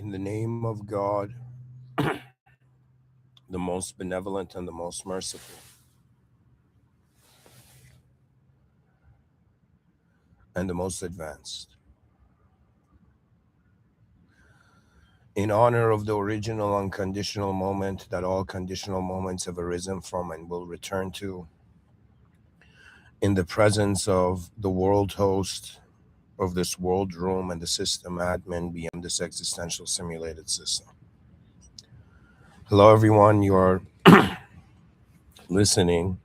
In the name of God, the most benevolent and the most merciful, and the most advanced. In honor of the original unconditional moment that all conditional moments have arisen from and will return to, in the presence of the world host of this world room and the system admin beyond this existential simulated system. Hello, everyone. You're listening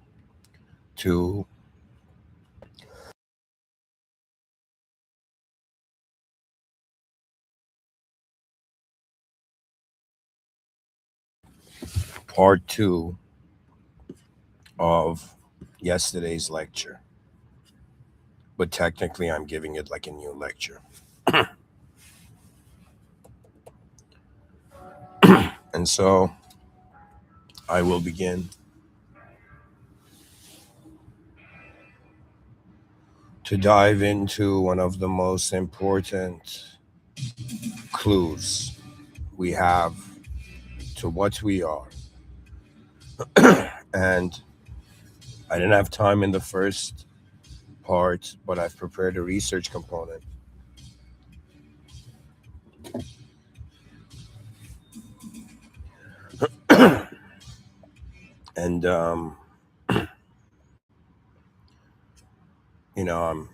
to part two of yesterday's lecture, but technically, I'm giving it like a new lecture. And so I will begin to dive into one of the most important clues we have to what we are. And I didn't have time in the first part, but I've prepared a research component. And, I'm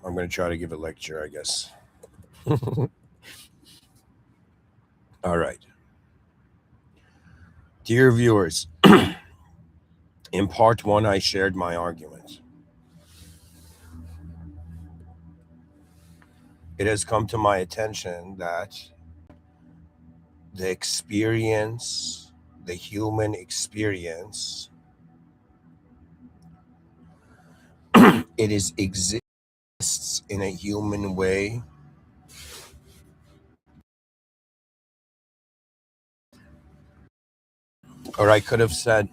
going to try to give a lecture, I guess. All right. Dear viewers, in part one, I shared my argument. It has come to my attention that the experience, the human experience, it is exists in a human way, or I could have said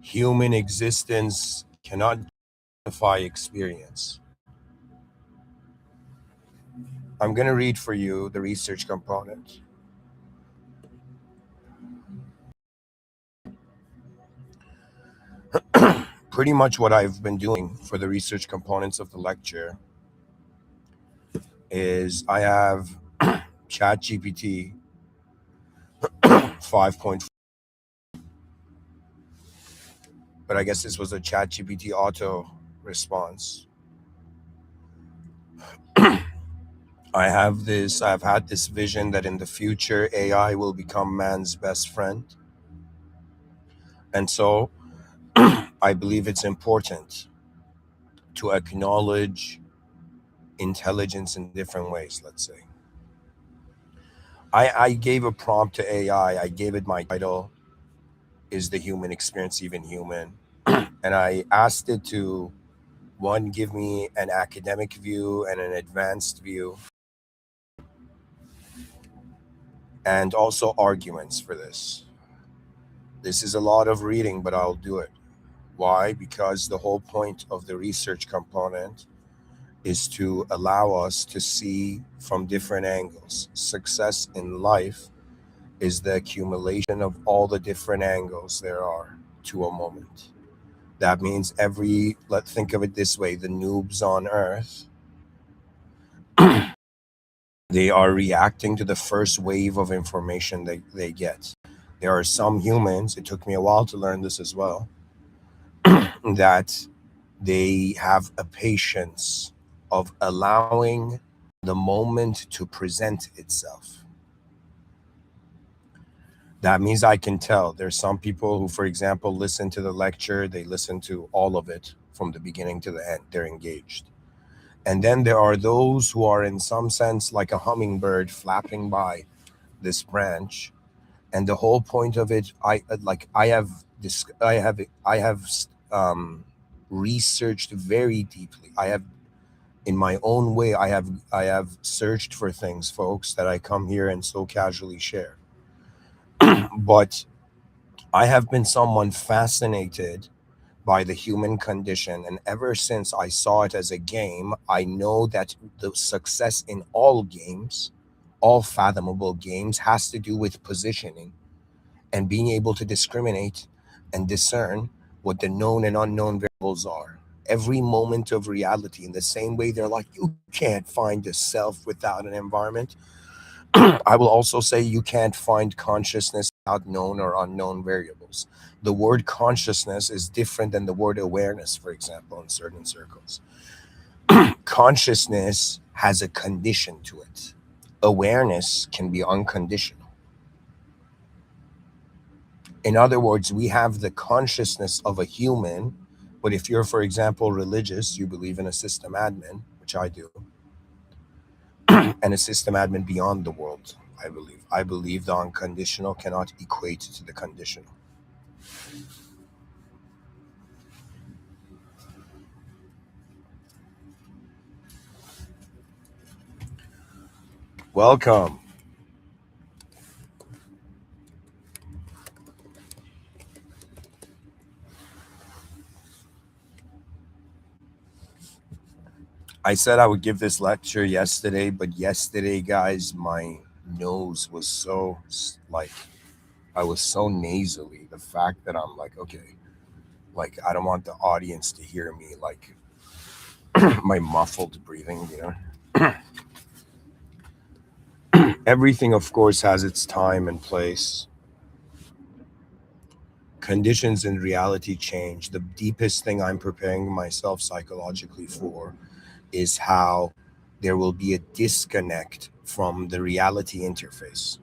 human existence cannot justify experience. I'm going to read for you the research component. Pretty much what I've been doing for the research components of the lecture is I have ChatGPT 5.4, but I guess this was a ChatGPT auto response. I've had this vision that in the future AI will become man's best friend. And so I believe it's important to acknowledge intelligence in different ways, let's say. I gave a prompt to AI, I gave it my title, Is the Human Experience Even Human? And I asked it to, one, give me an academic view and an advanced view, and also arguments for this. This is a lot of reading, but I'll do it. Why? Because the whole point of the research component is to allow us to see from different angles. Success in life is the accumulation of all the different angles there are to a moment. That means let's think of it this way, the noobs on earth, they are reacting to the first wave of information they get. There are some humans, it took me a while to learn this as well, that they have a patience of allowing the moment to present itself. That means I can tell there's some people who, for example, listen to the lecture, they listen to all of it from the beginning to the end, they're engaged. And then there are those who are, in some sense, like a hummingbird flapping by this branch. And the whole point of it, I have um, researched very deeply. I have, in my own way, I have searched for things, folks, that I come here and so casually share. But I have been someone fascinated by the human condition, and ever since I saw it as a game, I know that the success in all games all fathomable games has to do with positioning and being able to discriminate and discern what the known and unknown variables are. Every moment of reality, in the same way they're like, you can't find a self without an environment. I will also say you can't find consciousness without known or unknown variables. The word consciousness is different than the word awareness, for example, in certain circles. Consciousness has a condition to it. Awareness can be unconditional. In other words, we have the consciousness of a human, but if you're, for example, religious, you believe in a system admin, which I do, and a system admin beyond the world, I believe. I believe the unconditional cannot equate to the conditional. Welcome. I said I would give this lecture yesterday, but yesterday, guys, my nose was so like I was so nasally. The fact that I'm like, okay, like I don't want the audience to hear me like my muffled breathing, you know. Everything, of course, has its time and place. Conditions in reality change. The deepest thing I'm preparing myself psychologically for is how there will be a disconnect from the reality interface.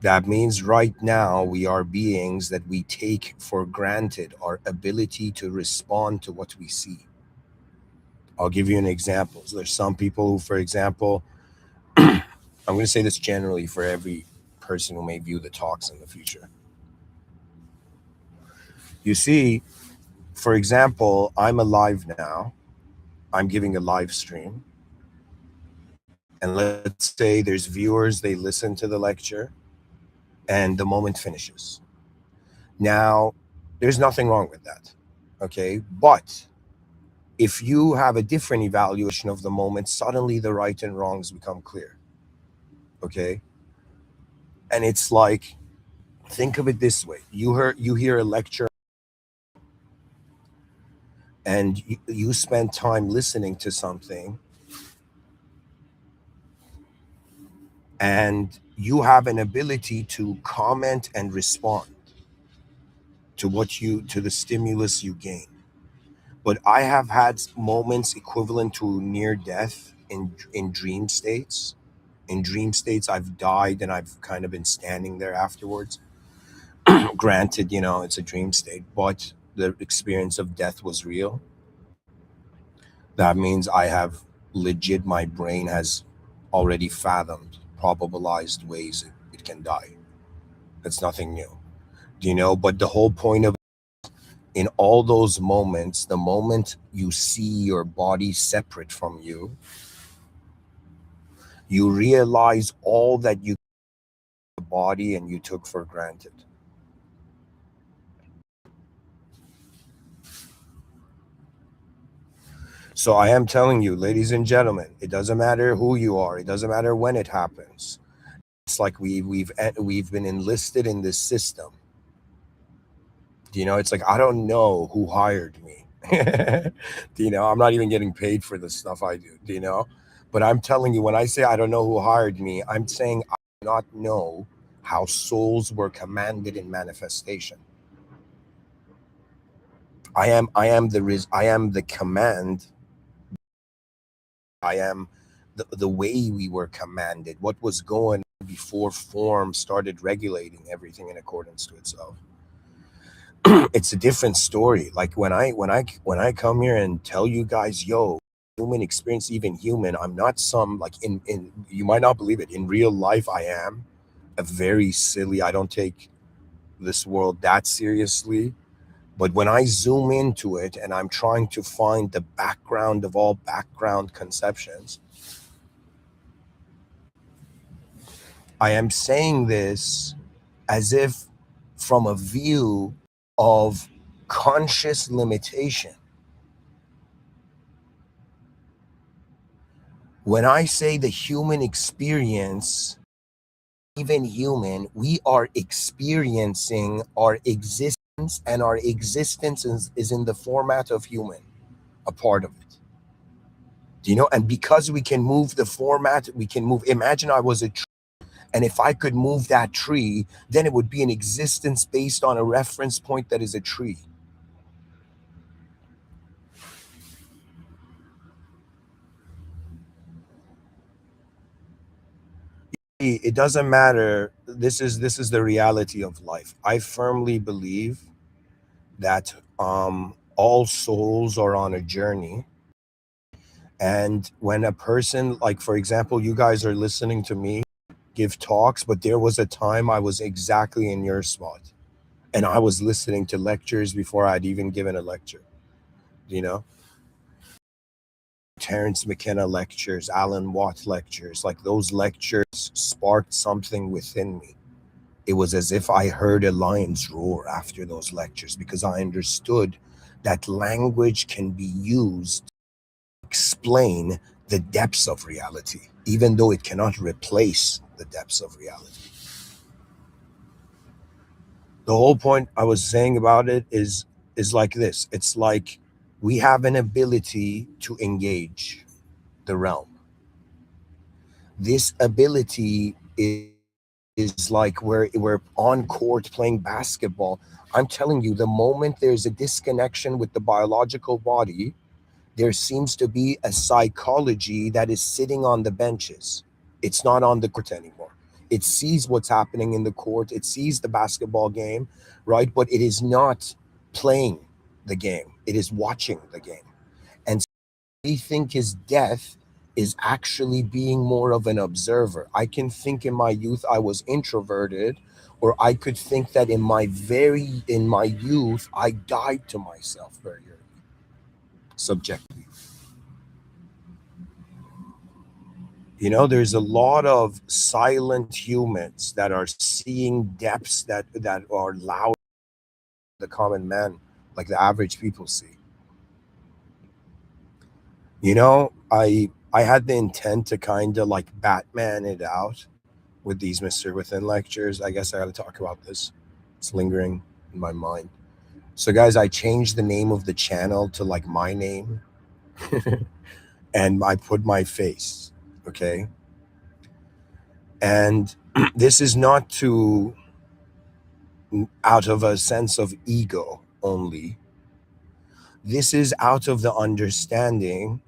That means right now we are beings that we take for granted our ability to respond to what we see. I'll give you an example. So there's some people who, for example, I'm going to say this generally for every person who may view the talks in the future. You see, for example, I'm alive now. I'm giving a live stream. And let's say there's viewers, they listen to the lecture, and the moment finishes. Now, there's nothing wrong with that. Okay. But if you have a different evaluation of the moment, suddenly the right and wrongs become clear. Okay. And it's like, think of it this way: you hear a lecture, and you spend time listening to something, and you have an ability to comment and respond to the stimulus you gain. But I have had moments equivalent to near death in dream states. In dream states, I've died and I've kind of been standing there afterwards. Granted, it's a dream state, but the experience of death was real. That means I have legit, my brain has already fathomed, probabilized ways it can die. That's nothing new. Do you know? But the whole point of in all those moments, the moment you see your body separate from you, you realize all that you the body and you took for granted. So I am telling you, ladies and gentlemen, it doesn't matter who you are. It doesn't matter when it happens. It's like we've been enlisted in this system. It's like I don't know who hired me. I'm not even getting paid for the stuff I do. But I'm telling you, when I say I don't know who hired me, I'm saying I do not know how souls were commanded in manifestation. I am the command. I am the way we were commanded. What was going on before form started regulating everything in accordance to itself. It's a different story. Like when I come here and tell you guys, yo, human experience, even human, I'm not some like in you might not believe it. In real life, I am a very silly. I don't take this world that seriously. But when I zoom into it and I'm trying to find the background of all background conceptions, I am saying this as if from a view of conscious limitation. When I say the human experience, even human, we are experiencing our existence, and our existence is in the format of human, a part of it. And because we can move the format, we can move. Imagine I was a tree, and if I could move that tree, then it would be an existence based on a reference point that is a tree. It doesn't matter. This is the reality of life. I firmly believe that all souls are on a journey. And when a person, like for example, you guys are listening to me give talks, but there was a time I was exactly in your spot, and I was listening to lectures before I'd even given a lecture. You know, Terence McKenna lectures, Alan Watt lectures, like those lectures sparked something within me. It was as if I heard a lion's roar after those lectures, because I understood that language can be used to explain the depths of reality, even though it cannot replace the depths of reality. The whole point I was saying about it is like this. It's like we have an ability to engage the realm. This ability is like we're on court playing basketball. I'm telling you, the moment there's a disconnection with the biological body, there seems to be a psychology that is sitting on the benches. It's not on the court anymore. It sees what's happening in the court, it sees the basketball game, right? But it is not playing the game, it is watching the game. And we think his death is actually being more of an observer. I can think in my youth I was introverted, or I could think that in my youth I died to myself very early, subjectively. There's a lot of silent humans that are seeing depths that are loud, the common man, like the average people see. I had the intent to kind of like Batman it out with these Mr. Within lectures. I guess I got to talk about this. It's lingering in my mind. So, guys, I changed the name of the channel to like my name, and I put my face. Okay. And this is not to out of a sense of ego only. This is out of the understanding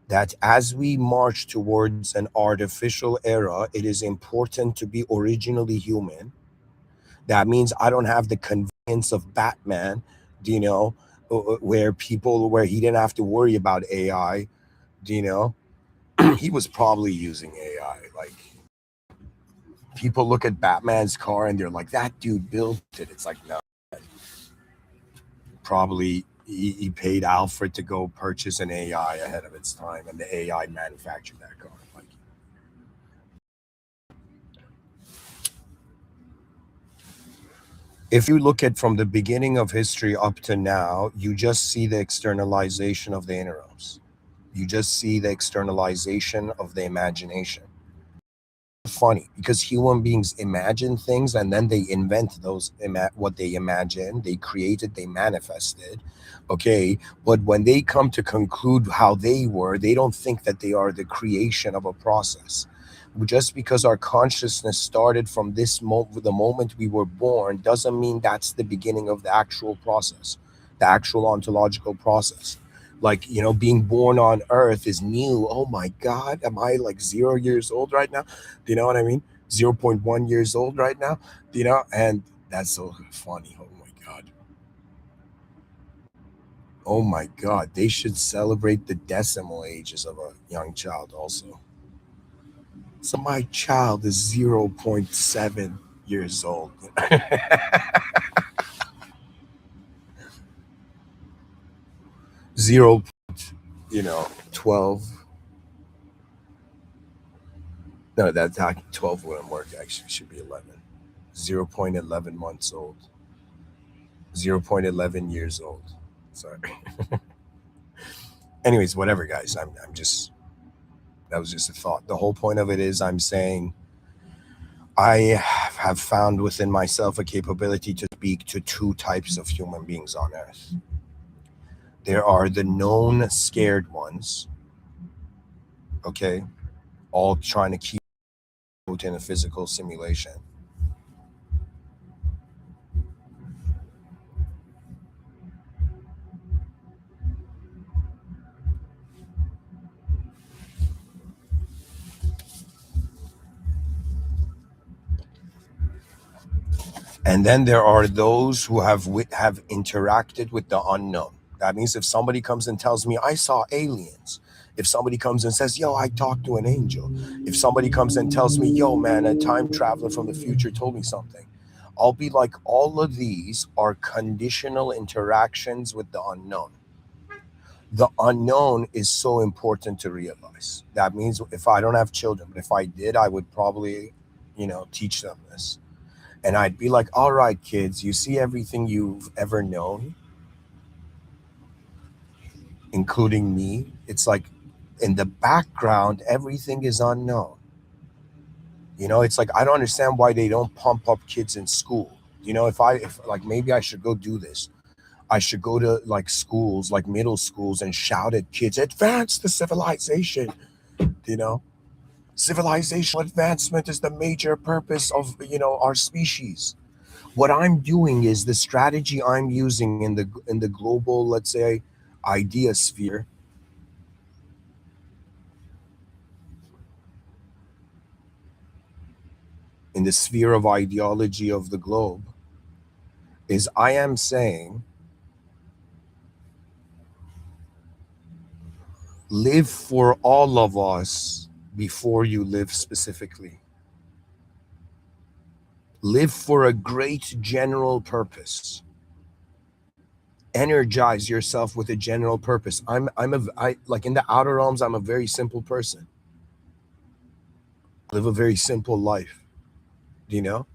that as we march towards an artificial era, it is important to be originally human. That means I don't have the convenience of Batman, you know, where he didn't have to worry about AI, you know. He was probably using AI. Like, people look at Batman's car and they're like, that dude built it. It's like, no, probably he paid Alfred to go purchase an AI ahead of its time, and the AI manufactured that car. Like, if you look at from the beginning of history up to now, you just see the externalization of the innermost. You just see the externalization of the imagination. Funny because human beings imagine things, and then they invent what they imagine, they created, they manifested. Okay, but when they come to conclude how they were, they don't think that they are the creation of a process. Just because our consciousness started from the moment we were born, doesn't mean that's the beginning of the actual process, the actual ontological process. Like, being born on earth is new. Oh my god, am I like 0 years old right now? Do you know what I mean? 0.1 years old right now. And that's so funny. Oh my god. Oh my god, they should celebrate the decimal ages of a young child also. So my child is 0.7 years old. 0, 12. No, that's not 12 wouldn't work. Actually, it should be 11. 0.11 months old. 0.11 years old. Sorry. Anyways, whatever, guys. I'm just That was just a thought. The whole point of it is I'm saying I have found within myself a capability to speak to two types of human beings on earth. There are the known scared ones, okay, all trying to keep in a physical simulation. And then there are those who have interacted with the unknown. That means if somebody comes and tells me I saw aliens, if somebody comes and says, "Yo, I talked to an angel," if somebody comes and tells me, "Yo, man, a time traveler from the future told me something," I'll be like, all of these are conditional interactions with the unknown. The unknown is so important to realize. That means if I don't have children, but if I did, I would probably, teach them this. And I'd be like, all right, kids, you see everything you've ever known, including me. It's like in the background, everything is unknown. It's like I don't understand why they don't pump up kids in school. If like maybe I should go do this. I should go to like schools, like middle schools, and shout at kids, advance the civilization, you know? Civilizational advancement is the major purpose of, our species. What I'm doing is the strategy I'm using in the global, let's say, idea sphere, in the sphere of ideology of the globe, is I am saying live for all of us before you live specifically. Live for a great general purpose. Energize yourself with a general purpose. I like in the outer realms, I'm a very simple person. Live a very simple life, you know?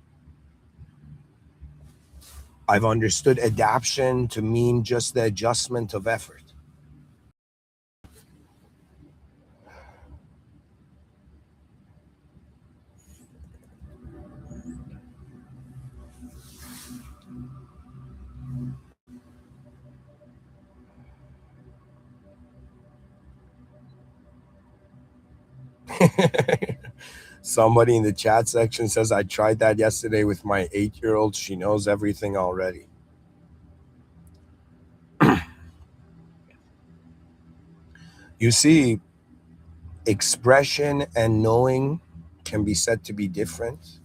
I've understood adaptation to mean just the adjustment of effort. Somebody in the chat section says, I tried that yesterday with my 8-year old. She knows everything already. You see, expression and knowing can be said to be different.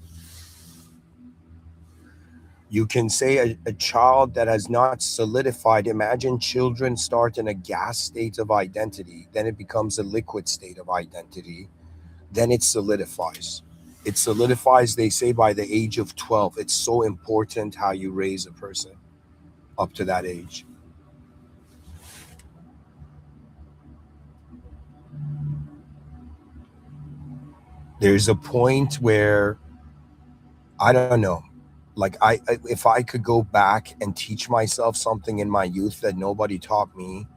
You can say a child that has not solidified, imagine children start in a gas state of identity, then it becomes a liquid state of identity, then it solidifies. It solidifies, they say, by the age of 12. It's so important how you raise a person up to that age. There's a point where, I don't know, like if I could go back and teach myself something in my youth that nobody taught me,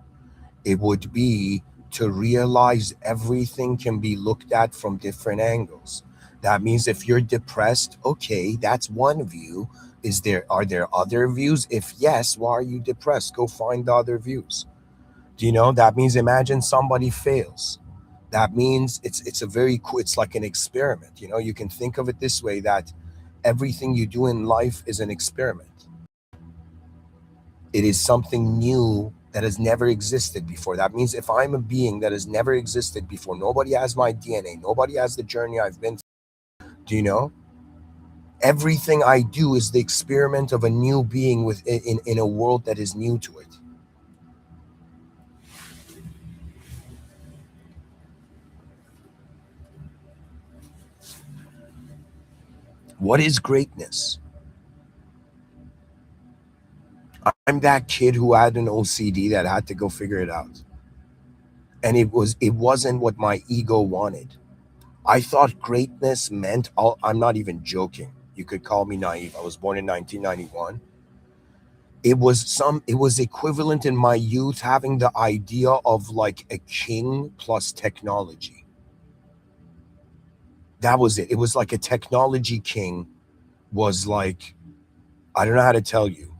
it would be to realize everything can be looked at from different angles. That means if you're depressed, okay, that's one view. Are there other views? If yes, why are you depressed? Go find the other views. Do you know? That means imagine somebody fails. That means it's a very cool, it's like an experiment. You can think of it this way, that everything you do in life is an experiment. It is something new that has never existed before. That means if I'm a being that has never existed before, nobody has my DNA, nobody has the journey I've been through. Do you know? Everything I do is the experiment of a new being in a world that is new to it. What is greatness? I'm that kid who had an OCD that had to go figure it out. And it wasn't what my ego wanted. I thought greatness meant, I'm not even joking. You could call me naive. I was born in 1991. It was equivalent in my youth having the idea of like a king plus technology. That was it. It was like a technology king was like, I don't know how to tell you,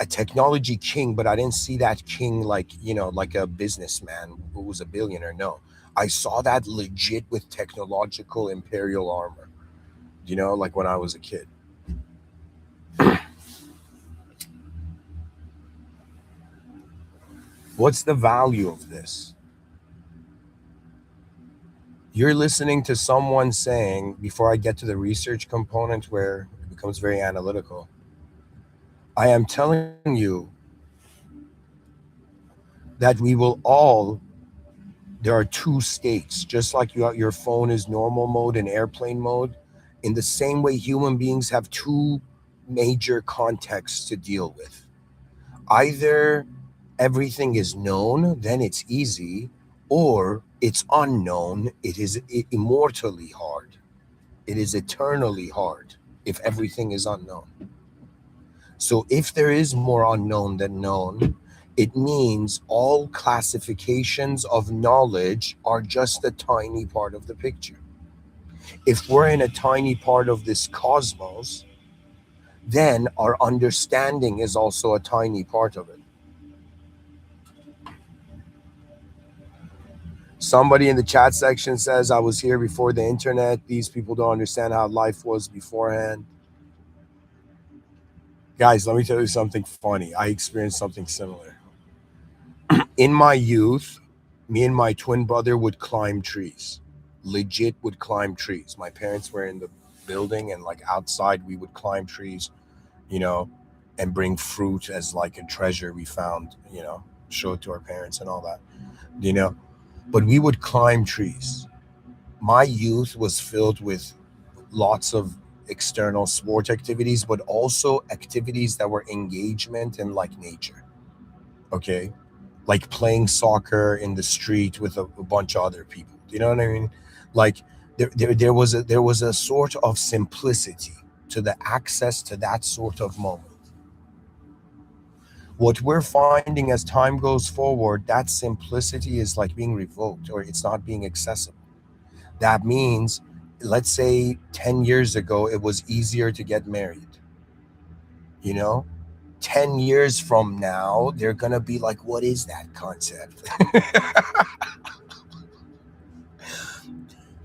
a technology king, but I didn't see that king like, like a businessman who was a billionaire. No, I saw that legit with technological imperial armor, like when I was a kid. What's the value of this? You're listening to someone saying, before I get to the research component where it becomes very analytical, I am telling you that we will all, there are two states, just like your phone is normal mode and airplane mode. In the same way, human beings have two major contexts to deal with. Either everything is known, then it's easy, or it's unknown, it is immortally hard. It is eternally hard if everything is unknown. So if there is more unknown than known, it means all classifications of knowledge are just a tiny part of the picture. If we're in a tiny part of this cosmos, then our understanding is also a tiny part of it. Somebody in the chat section says, I was here before the internet. These people don't understand how life was beforehand. Guys, let me tell you something funny. I experienced something similar. In my youth, me and my twin brother would climb trees. Legit would climb trees. My parents were in the building, and like outside we would climb trees, you know, and bring fruit as like a treasure we found, show it to our parents and all that, you know. But we would climb trees. My youth was filled with lots of external sport activities, but also activities that were engagement in like nature. Okay, like playing soccer in the street with a bunch of other people. Do you know what I mean? Like there was a sort of simplicity to the access to that sort of moment. What we're finding as time goes forward, that simplicity is like being revoked, or it's not being accessible. That means, let's say 10 years ago, it was easier to get married, you know? 10 years from now, they're going to be like, what is that concept?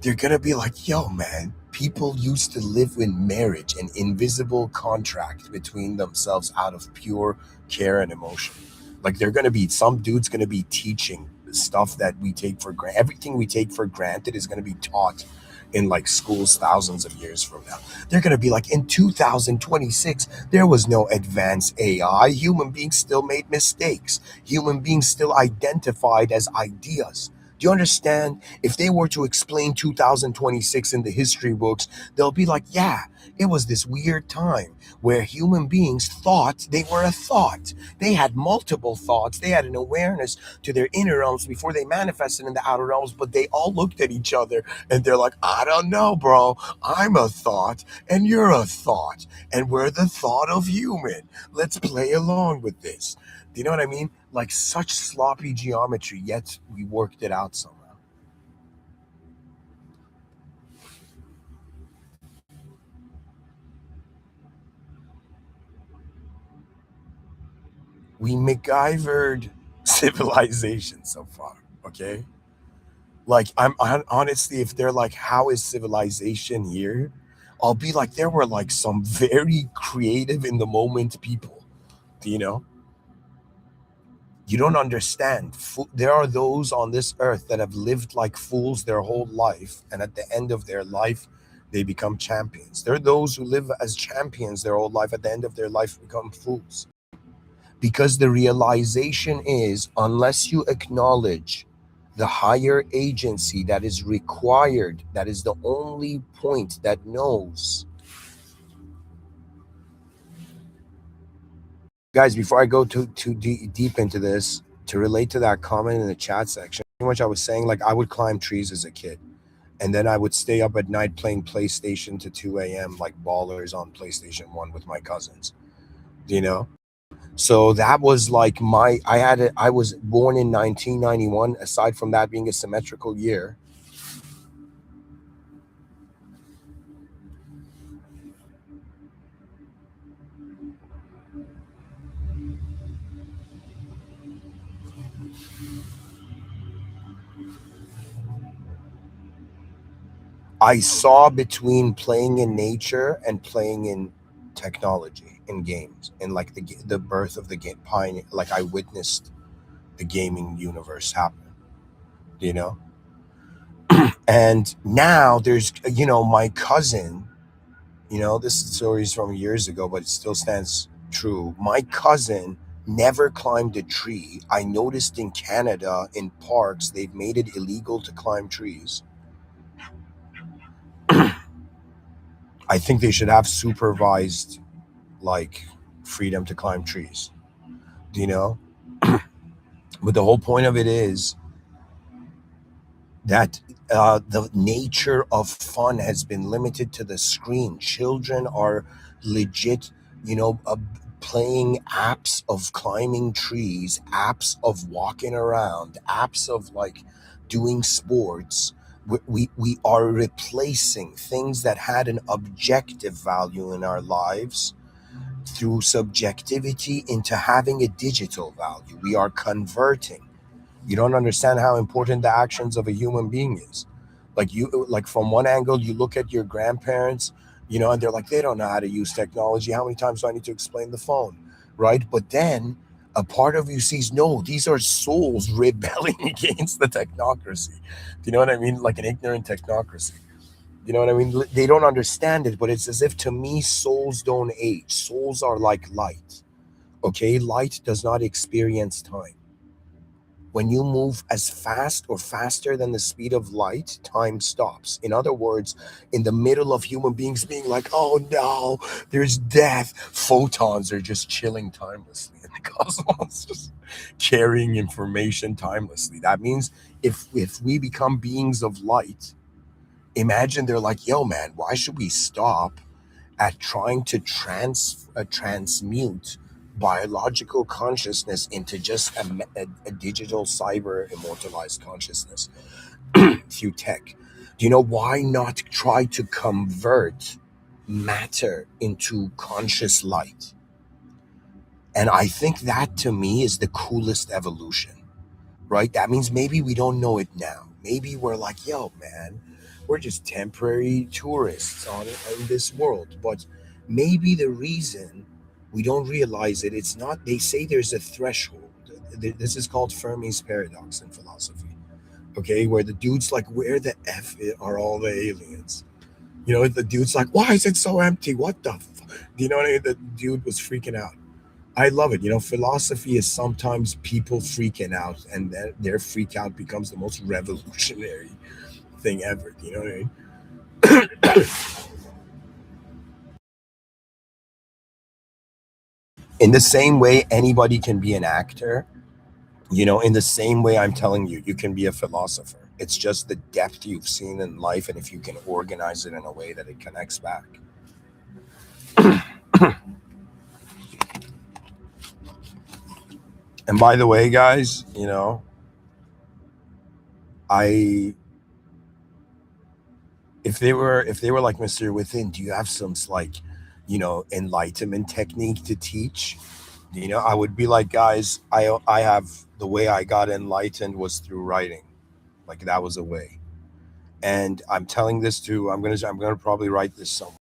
They're gonna be like, yo, man, people used to live in marriage, an invisible contract between themselves out of pure care and emotion. Like they're gonna be some dude's gonna be teaching stuff that we take for granted. Everything we take for granted is gonna be taught in like schools thousands of years from now. They're gonna be like, in 2026, there was no advanced AI. Human beings still made mistakes. Human beings still identified as ideas. Do you understand? If they were to explain 2026 in the history books, they'll be like, yeah, it was this weird time where human beings thought they were a thought. They had multiple thoughts. They had an awareness to their inner realms before they manifested in the outer realms, but they all looked at each other and they're like, I don't know, bro. I'm a thought and you're a thought, and we're the thought of human. Let's play along with this. Do you know what I mean? Like such sloppy geometry, yet we worked it out somehow. We MacGyvered civilization so far. Okay, like honestly, if they're like, how is civilization here? I'll be like, there were like some very creative in the moment people. Do you know? You don't understand. There are those on this earth that have lived like fools their whole life, and at the end of their life, they become champions. There are those who live as champions their whole life. At the end of their life, become fools. Because the realization is, unless you acknowledge the higher agency that is required, that is the only point that knows. Guys, before I go too deep into this, to relate to that comment in the chat section, pretty much I was saying, like, I would climb trees as a kid, and then I would stay up at night playing PlayStation to 2 a.m. like ballers on PlayStation 1 with my cousins. You know? So that was like I was born in 1991. Aside from that being a symmetrical year, I saw between playing in nature and playing in technology in games, and like the birth of the game pioneer. Like I witnessed the gaming universe happen, you know. And now there's, my cousin. This story is from years ago, but it still stands true. My cousin never climbed a tree. I noticed in Canada, in parks, they've made it illegal to climb trees. I think they should have supervised, like, freedom to climb trees, you know? But the whole point of it is that the nature of fun has been limited to the screen. Children are legit, playing apps of climbing trees, apps of walking around, apps of like doing sports. We are replacing things that had an objective value in our lives through subjectivity into having a digital value. We are converting. You don't understand how important the actions of a human being is. Like from one angle, you look at your grandparents, and they're like, they don't know how to use technology. How many times do I need to explain the phone? Right? But then a part of you sees, no, these are souls rebelling against the technocracy. Do you know what I mean? Like an ignorant technocracy. You know what I mean? They don't understand it, but it's as if to me, souls don't age. Souls are like light. Okay? Light does not experience time. When you move as fast or faster than the speed of light, time stops. In other words, in the middle of human beings being like, oh no, there's death, photons are just chilling timelessly in the cosmos, just carrying information timelessly. That means if we become beings of light, imagine they're like, yo, man, why should we stop at trying to transmute biological consciousness into just a digital cyber immortalized consciousness through tech? Do you know why not try to convert matter into conscious light? And I think that to me is the coolest evolution, right? That means maybe we don't know it now. Maybe we're like, yo, man, we're just temporary tourists in this world. But maybe the reason we don't realize it, it's not, they say there's a threshold. This is called Fermi's paradox in philosophy, okay? Where the dude's like, where the F are all the aliens? The dude's like, why is it so empty? What the Do you know what I mean? The dude was freaking out. I love it. Philosophy is sometimes people freaking out, and their freak out becomes the most revolutionary thing ever. You know what I mean? In the same way, anybody can be an actor. In the same way, I'm telling you, you can be a philosopher. It's just the depth you've seen in life, and if you can organize it in a way that it connects back. And by the way, guys, I if they were like Mr. Within, do you have some like, enlightenment technique to teach? I would be like, guys, I have the way I got enlightened was through writing. Like that was a way. And I'm telling this to I'm gonna probably write this somewhere.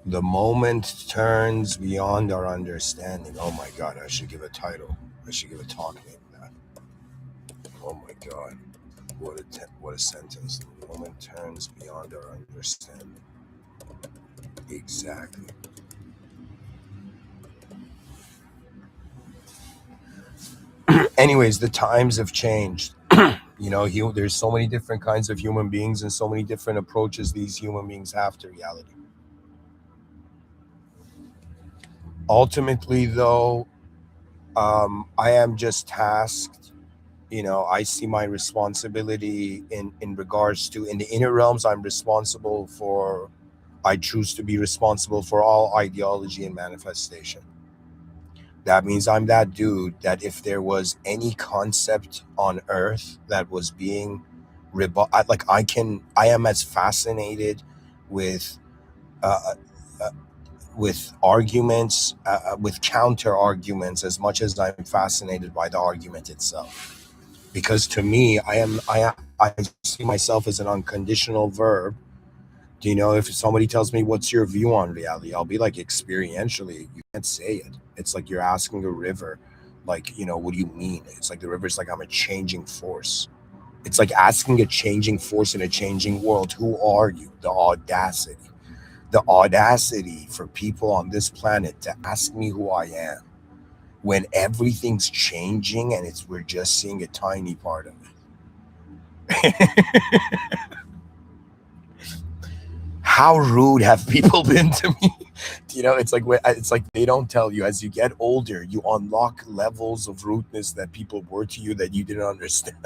The moment turns beyond our understanding. Oh my god, I should give a title. I should give a talk name to that. Oh my god. What a sentence. The moment turns beyond our understanding. Exactly. Anyways, the times have changed. There's so many different kinds of human beings and so many different approaches these human beings have to reality. Ultimately, though, I am just tasked. I see my responsibility in regards to in the inner realms. I'm responsible for. I choose to be responsible for all ideology and manifestation. That means I'm that dude that if there was any concept on earth that was being like I am as fascinated with uh, uh, with arguments, with counter arguments, as much as I'm fascinated by the argument itself. Because to me, I see myself as an unconditional verb. Do you know, if somebody tells me what's your view on reality, I'll be like, experientially, you can't say it. It's like you're asking a river, like, what do you mean? It's like the river's like, I'm a changing force. It's like asking a changing force in a changing world, who are you? The audacity. The audacity for people on this planet to ask me who I am when everything's changing and we're just seeing a tiny part of it. How rude have people been to me? It's like they don't tell you, as you get older, you unlock levels of rudeness that people were to you that you didn't understand.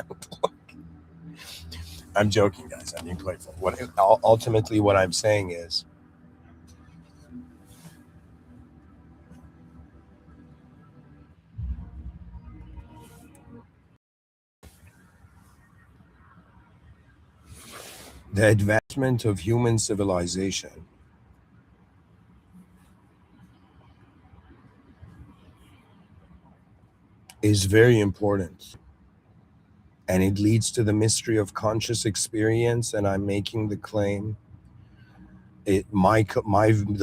I'm joking, guys. I'm being playful. Ultimately, what I'm saying is, the advancement of human civilization is very important, and it leads to the mystery of conscious experience. And I'm making the claim, the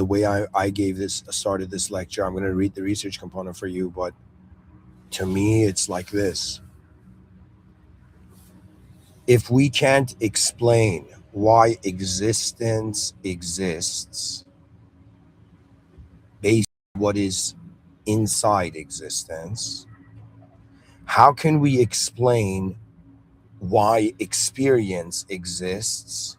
way I gave this started this lecture. I'm going to read the research component for you, but to me, it's like this: if we can't explain why existence exists based on what is inside existence, how can we explain why experience exists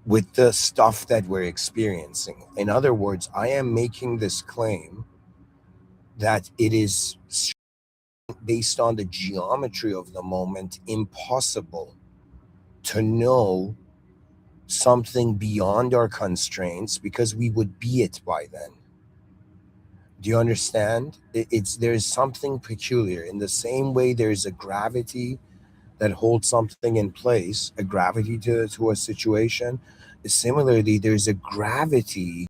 with the stuff that we're experiencing? In other words, I am making this claim that it is, based on the geometry of the moment, impossible to know something beyond our constraints, because we would be it by then. Do you understand? There's something peculiar. In the same way there's a gravity that holds something in place, a gravity to a situation. Similarly, there's a gravity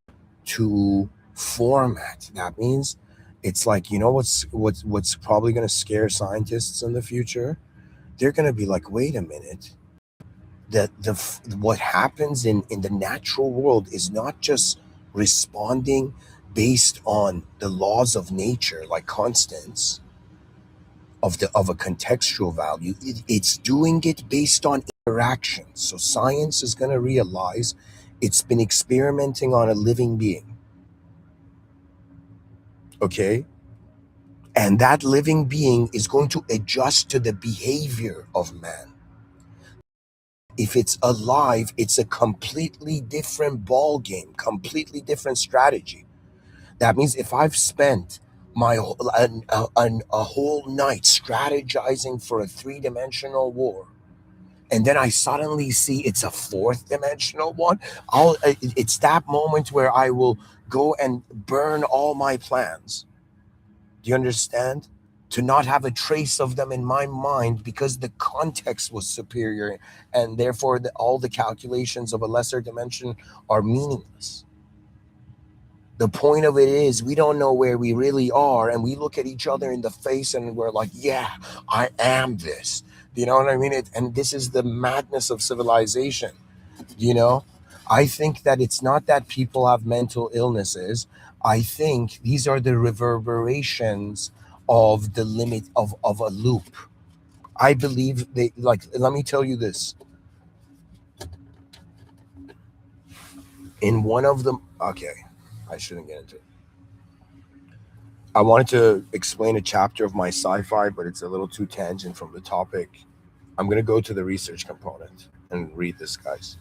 to format. That means, it's like, what's probably going to scare scientists in the future? They're going to be like, wait a minute, that what happens in the natural world is not just responding based on the laws of nature, like constants of a contextual value. It's doing it based on interaction. So science is going to realize it's been experimenting on a living being. Okay, and that living being is going to adjust to the behavior of man. If it's alive, it's a completely different ball game, completely different strategy. That means if I've spent a whole night strategizing for a three-dimensional war, and then I suddenly see it's a fourth-dimensional one, it's that moment where I will go and burn all my plans. Do you understand? To not have a trace of them in my mind, because the context was superior, and therefore all the calculations of a lesser dimension are meaningless. The point of it is, we don't know where we really are, and we look at each other in the face and we're like, yeah, I am this. Do you know what I mean? And this is the madness of civilization. You know, I think that it's not that people have mental illnesses. I think these are the reverberations of the limit of a loop. I believe they, like, let me tell you this. In one of them, okay, I shouldn't get into it. I wanted to explain a chapter of my sci-fi, but it's a little too tangent from the topic. I'm going to go to the research component and read this, guys.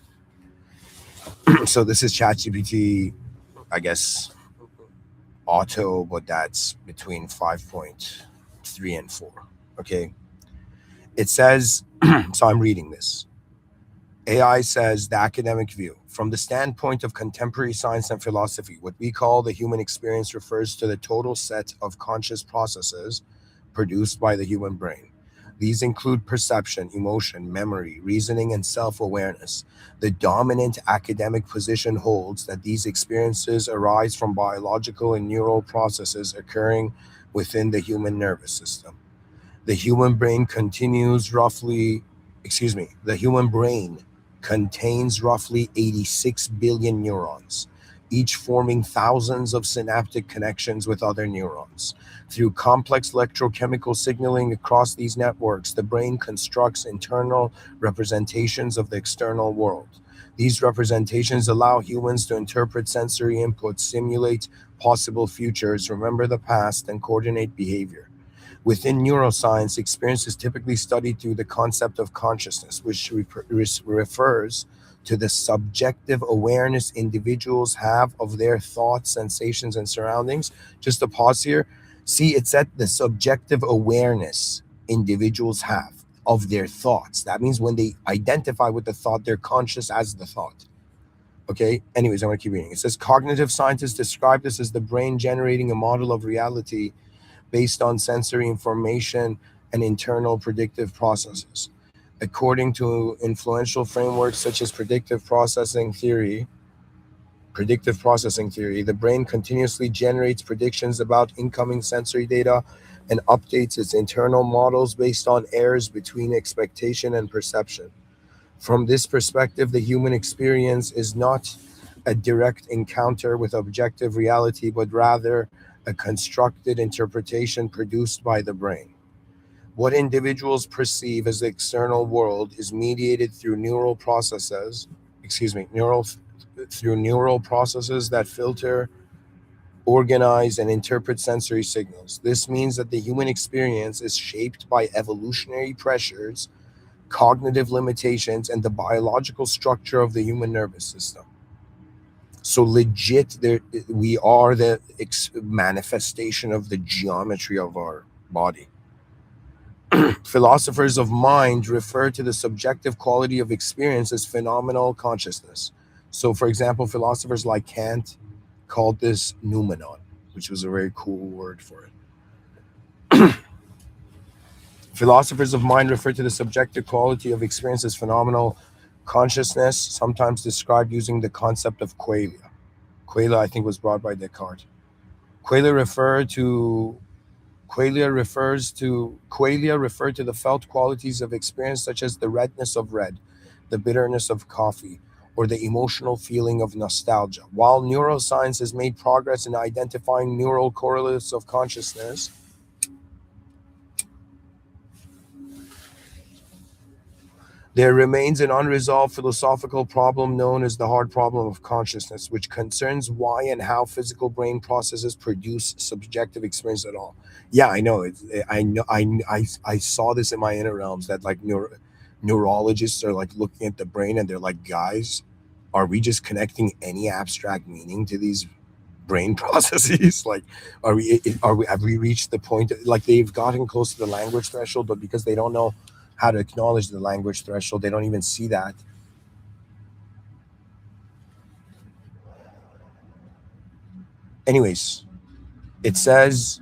So this is ChatGPT, I guess, auto, but that's between 5.3 and 4. Okay. It says, so I'm reading this. AI says the academic view. From the standpoint of contemporary science and philosophy, what we call the human experience refers to the total set of conscious processes produced by the human brain. These include perception, emotion, memory, reasoning, and self awareness. The dominant academic position holds that these experiences arise from biological and neural processes occurring within the human nervous system. The human brain continues roughly, excuse me, the human brain contains roughly 86 billion neurons, each forming thousands of synaptic connections with other neurons. Through complex electrochemical signaling across these networks, the brain constructs internal representations of the external world. These representations allow humans to interpret sensory inputs, simulate possible futures, remember the past, and coordinate behavior. Within neuroscience, experience is typically studied through the concept of consciousness, which refers to the subjective awareness individuals have of their thoughts, sensations, and surroundings. Just a pause here. See, it's at the subjective awareness individuals have of their thoughts. That means when they identify with the thought, they're conscious as the thought. Okay. Anyways, I'm going to keep reading. It says cognitive scientists describe this as the brain generating a model of reality based on sensory information and internal predictive processes. According to influential frameworks such as predictive processing theory, the brain continuously generates predictions about incoming sensory data and updates its internal models based on errors between expectation and perception. From this perspective, the human experience is not a direct encounter with objective reality, but rather a constructed interpretation produced by the brain. What individuals perceive as the external world is mediated through neural processes, excuse me, through neural processes that filter, organize, and interpret sensory signals. This means that the human experience is shaped by evolutionary pressures, cognitive limitations, and the biological structure of the human nervous system. So legit, there we are the manifestation of the geometry of our body. Philosophers of mind refer to the subjective quality of experience as phenomenal consciousness. So, for example, philosophers like Kant called this noumenon, which was a very cool word for it. Philosophers of mind refer to the subjective quality of experience as phenomenal consciousness, sometimes described using the concept of qualia. Qualia, I think, was brought by Descartes. Qualia refer to Qualia referred to the felt qualities of experience such as the redness of red, the bitterness of coffee, or the emotional feeling of nostalgia. While neuroscience has made progress in identifying neural correlates of consciousness, there remains an unresolved philosophical problem known as the hard problem of consciousness, which concerns why and how physical brain processes produce subjective experience at all. Yeah, I know. I know. I saw this in my inner realms that like neurologists are like looking at the brain and they're like, guys, are we just connecting any abstract meaning to these brain processes? Like, are we have we reached the point like they've gotten close to the language threshold, but because they don't know how to acknowledge the language threshold, they don't even see that. Anyways, it says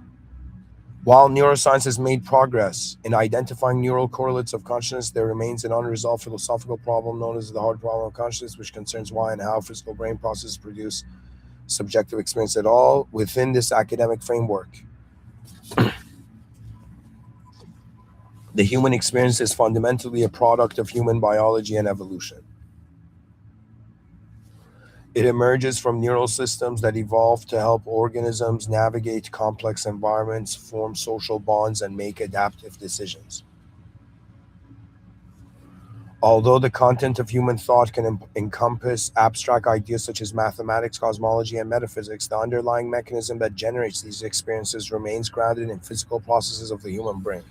while neuroscience has made progress in identifying neural correlates of consciousness, there remains an unresolved philosophical problem known as the hard problem of consciousness, which concerns why and how physical brain processes produce subjective experience at all. Within this academic framework, the human experience is fundamentally a product of human biology and evolution. It emerges from neural systems that evolve to help organisms navigate complex environments, form social bonds, and make adaptive decisions. Although the content of human thought can encompass abstract ideas such as mathematics, cosmology, and metaphysics, the underlying mechanism that generates these experiences remains grounded in physical processes of the human brain.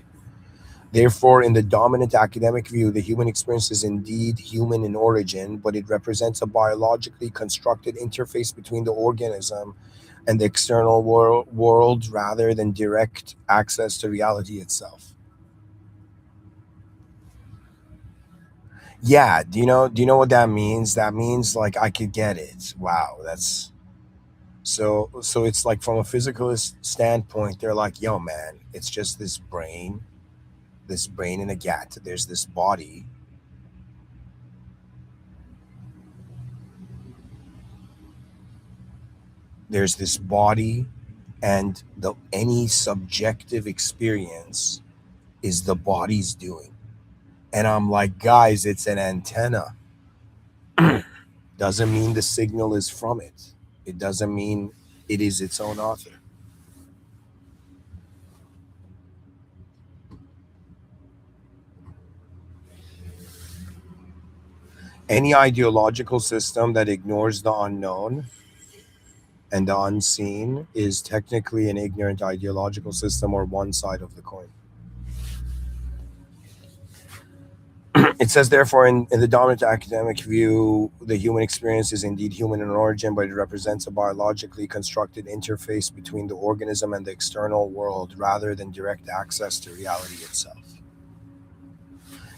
Therefore, in the dominant academic view, the human experience is indeed human in origin, but it represents a biologically constructed interface between the organism and the external world rather than direct access to reality itself. Yeah, do you know what that means? That means like I could get it. Wow, that's so it's like from a physicalist standpoint, they're like, yo man, it's just this brain in a gut. There's this body. There's this body, and the any subjective experience is the body's doing. And I'm like, guys, it's an antenna. Doesn't mean the signal is from it. It doesn't mean it is its own author. Any ideological system that ignores the unknown and the unseen is technically an ignorant ideological system, or one side of the coin. It says, therefore, in the dominant academic view, the human experience is indeed human in origin, but it represents a biologically constructed interface between the organism and the external world rather than direct access to reality itself.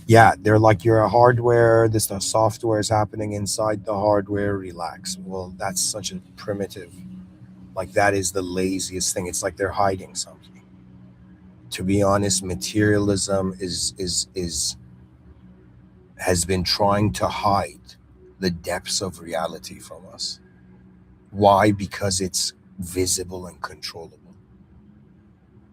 Yeah, they're like, you're a hardware, this the software is happening inside the hardware, relax. Well, that's such a primitive, like, that is the laziest thing. It's like they're hiding something. To be honest, materialism is has been trying to hide the depths of reality from us. Why? Because it's visible and controllable.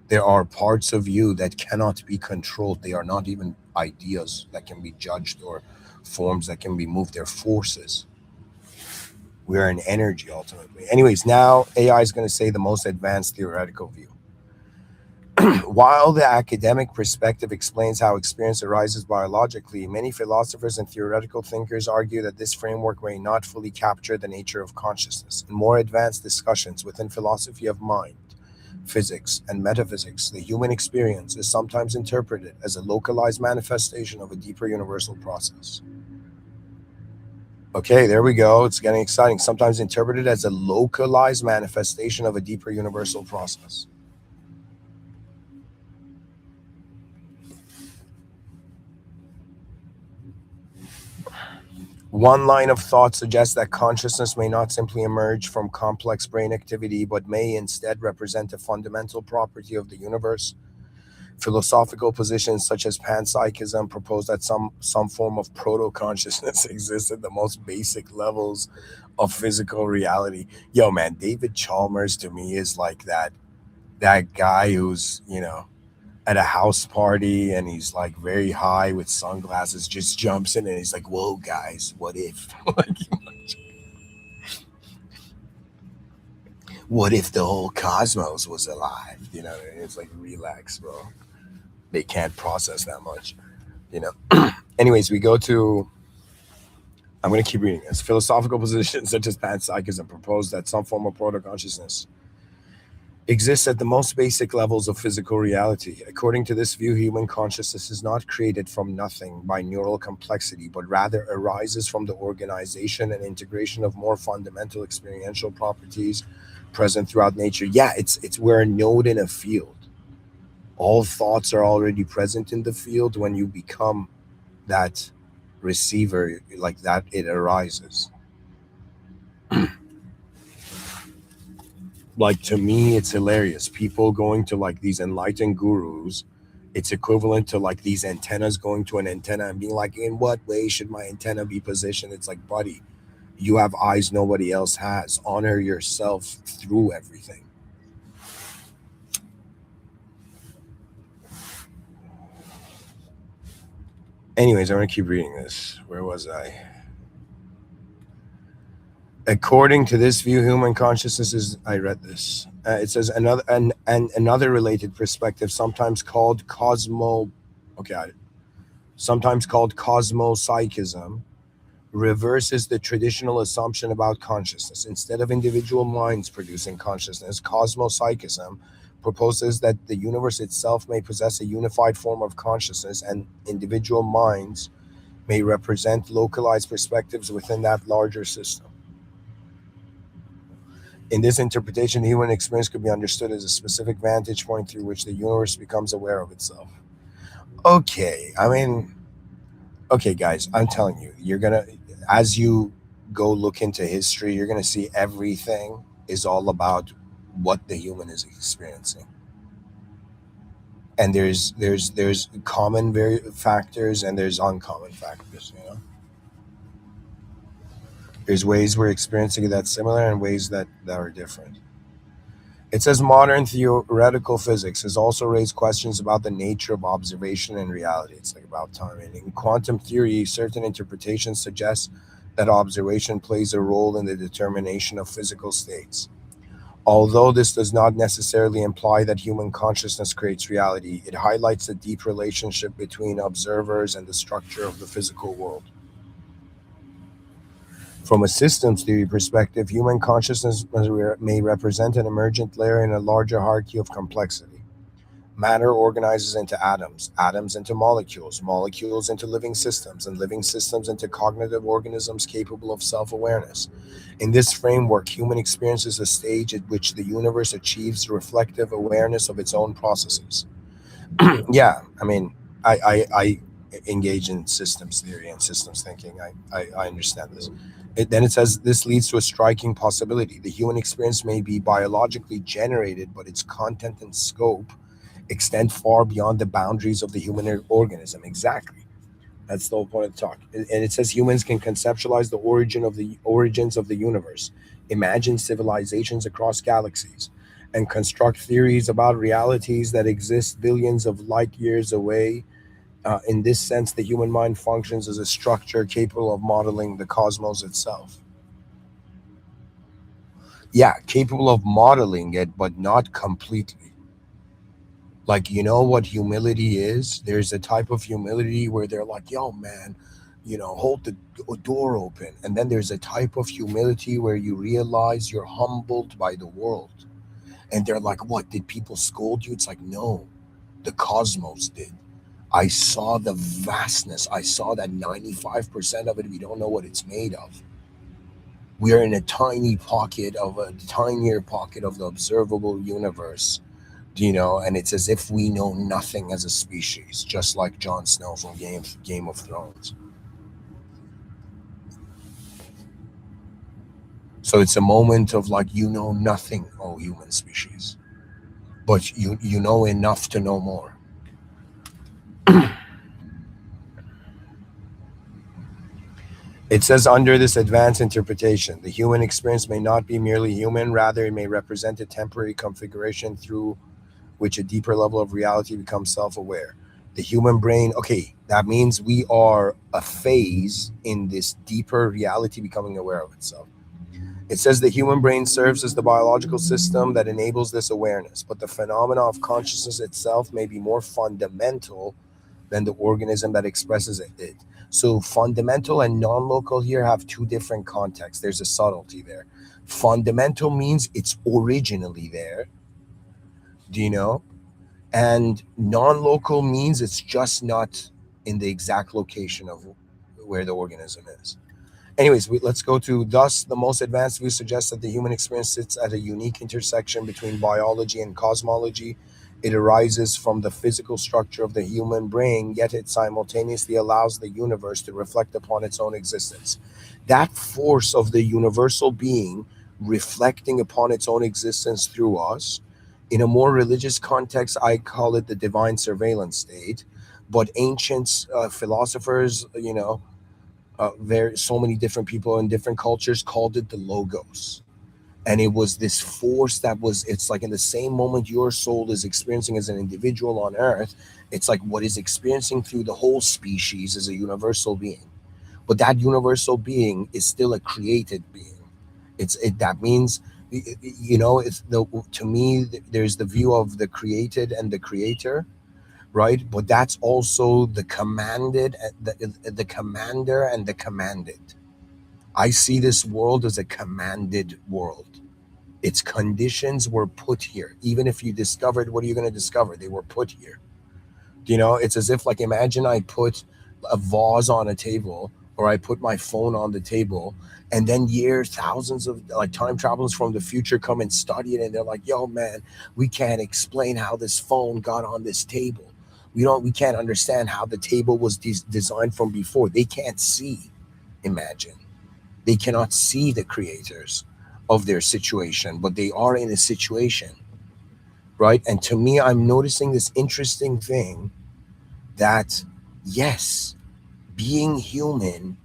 There are parts of you that cannot be controlled. They are not even ideas that can be judged or forms that can be moved. They're forces. We're an energy ultimately. Anyways, now AI is going to say the most advanced theoretical view. While the academic perspective explains how experience arises biologically, many philosophers and theoretical thinkers argue that this framework may not fully capture the nature of consciousness. In more advanced discussions within philosophy of mind, physics, and metaphysics, the human experience is sometimes interpreted as a localized manifestation of a deeper universal process. Okay, there we go. It's getting exciting. Sometimes interpreted as a localized manifestation of a deeper universal process. One line of thought suggests that consciousness may not simply emerge from complex brain activity, but may instead represent a fundamental property of the universe. Philosophical positions such as panpsychism propose that some form of proto consciousness exists at the most basic levels of physical reality. Yo, man, David Chalmers to me is like that guy who's at a house party and he's like very high with sunglasses, just jumps in and he's like, "Whoa, guys, what if? Like, what if the whole cosmos was alive?" And it's like, relax, bro. They can't process that much. You know. Anyways, we go to. I'm going to keep reading this. Philosophical positions such as panpsychism propose that some form of proto consciousness exists at the most basic levels of physical reality. According to this view, human consciousness is not created from nothing by neural complexity, but rather arises from the organization and integration of more fundamental experiential properties present throughout nature. Yeah, it's we're a node in a field. All thoughts are already present in the field. When you become that receiver, like that, it arises. Like, to me, it's hilarious. People going to like these enlightened gurus, it's equivalent to like these antennas going to an antenna and being like, in what way should my antenna be positioned? It's like, buddy, you have eyes nobody else has. Honor yourself through everything. Anyways, I'm gonna keep reading this. Where was I? According to this view, human consciousness is. I read this. It says another related perspective, sometimes called cosmo. Okay, sometimes called cosmopsychism, reverses the traditional assumption about consciousness. Instead of individual minds producing consciousness, cosmopsychism proposes that the universe itself may possess a unified form of consciousness, and individual minds may represent localized perspectives within that larger system. In this interpretation, the human experience could be understood as a specific vantage point through which the universe becomes aware of itself. Okay, I mean, Okay, guys, I'm telling you, you're gonna, as you go look into history, you're gonna see everything is all about what the human is experiencing. And there's common factors and there's uncommon factors. There's ways we're experiencing it that's similar and ways that are different. It says modern theoretical physics has also raised questions about the nature of observation and reality. It's like about time. And in quantum theory, certain interpretations suggest that observation plays a role in the determination of physical states. Although this does not necessarily imply that human consciousness creates reality, it highlights the deep relationship between observers and the structure of the physical world. From a systems theory perspective, human consciousness may represent an emergent layer in a larger hierarchy of complexity. Matter organizes into atoms, atoms into molecules, molecules into living systems, and living systems into cognitive organisms capable of self awareness. In this framework, human experience is a stage at which the universe achieves reflective awareness of its own processes. Yeah, I mean, I engage in systems theory and systems thinking. I understand this. Then it says this leads to a striking possibility. The human experience may be biologically generated, but its content and scope extend far beyond the boundaries of the human organism. Exactly. That's the whole point of the talk. And it says humans can conceptualize the origins of the universe, imagine civilizations across galaxies, and construct theories about realities that exist billions of light years away. In this sense, the human mind functions as a structure capable of modeling the cosmos itself. Yeah, capable of modeling it, but not completely. Like, you know what humility is? There's a type of humility where they're like, yo, man, hold the door open. And then there's a type of humility where you realize you're humbled by the world. And they're like, what? Did people scold you? It's like, no, the cosmos did. I saw the vastness. I saw that 95% of it, we don't know what it's made of. We are in a tiny pocket of a tinier pocket of the observable universe, and it's as if we know nothing as a species, just like Jon Snow from Game of Thrones. So it's a moment of like, you know nothing, oh human species, but you know enough to know more. It says under this advanced interpretation, the human experience may not be merely human, rather it may represent a temporary configuration through which a deeper level of reality becomes self-aware. The human brain, okay, that means we are a phase in this deeper reality becoming aware of itself. It says the human brain serves as the biological system that enables this awareness, but the phenomena of consciousness itself may be more fundamental than the organism that expresses it. So, fundamental and non local here have two different contexts. There's a subtlety there. Fundamental means it's originally there, do you know? And non local means it's just not in the exact location of where the organism is. Anyways, let's go to thus the most advanced view suggests that the human experience sits at a unique intersection between biology and cosmology. It arises from the physical structure of the human brain, yet it simultaneously allows the universe to reflect upon its own existence. That force of the universal being reflecting upon its own existence through us, in a more religious context, I call it the divine surveillance state. But ancient philosophers, there so many different people in different cultures called it the logos, and it was this force that was, it's like in the same moment your soul is experiencing as an individual on earth, it's like what is experiencing through the whole species is a universal being, but that universal being is still a created being. That means, it's the to me there's the view of the created and the creator, right? But that's also the commanded, the commander and the commanded. I see this world as a commanded world. Its conditions were put here. Even if you discovered, what are you going to discover? They were put here. It's as if, like, imagine I put a vase on a table, or I put my phone on the table, and then years, thousands of like time travelers from the future come and study it, and they're like, yo, man, we can't explain how this phone got on this table. We can't understand how the table was designed from before. They can't see, imagine. They cannot see the creators of their situation, but they are in a situation, right? And to me, I'm noticing this interesting thing that, yes, being human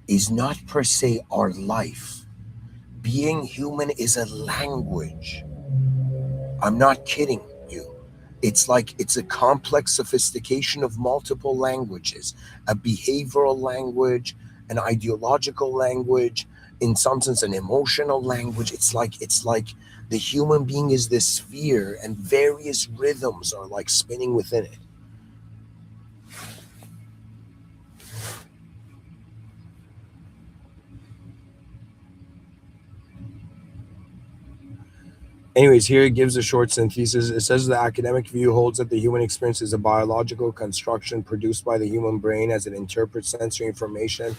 is not per se our life. Being human is a language. I'm not kidding you. It's like it's a complex sophistication of multiple languages, a behavioral language, an ideological language, in some sense an emotional language. It's like the human being is this sphere and various rhythms are like spinning within it. Anyways, here it gives a short synthesis. It says the academic view holds that the human experience is a biological construction produced by the human brain as it interprets sensory information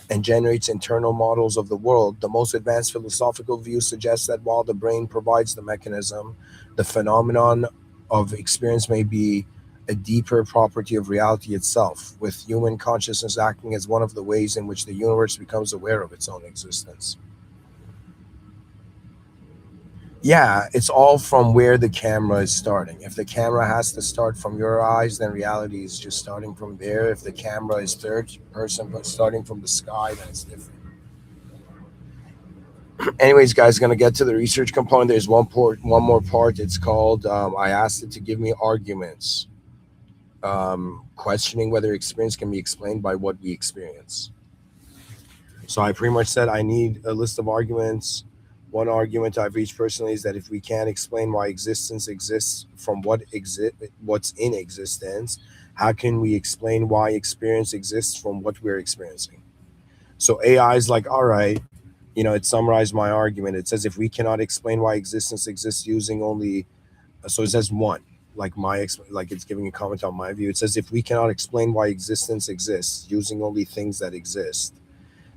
and generates internal models of the world. The most advanced philosophical view suggests that while the brain provides the mechanism, the phenomenon of experience may be a deeper property of reality itself, with human consciousness acting as one of the ways in which the universe becomes aware of its own existence. Yeah, it's all from where the camera is starting. If the camera has to start from your eyes, then reality is just starting from there. If the camera is third person but starting from the sky, then it's different. Anyways, guys, gonna get to the research component. There's one more part. It's called. I asked it to give me arguments, questioning whether experience can be explained by what we experience. So I pretty much said I need a list of arguments. One argument I've reached personally is that if we can't explain why existence exists from what's in existence, how can we explain why experience exists from what we're experiencing? So AI is like, all right, it summarized my argument. It says if we cannot explain why existence exists using only, so it says one, like it's giving a comment on my view. It says if we cannot explain why existence exists using only things that exist,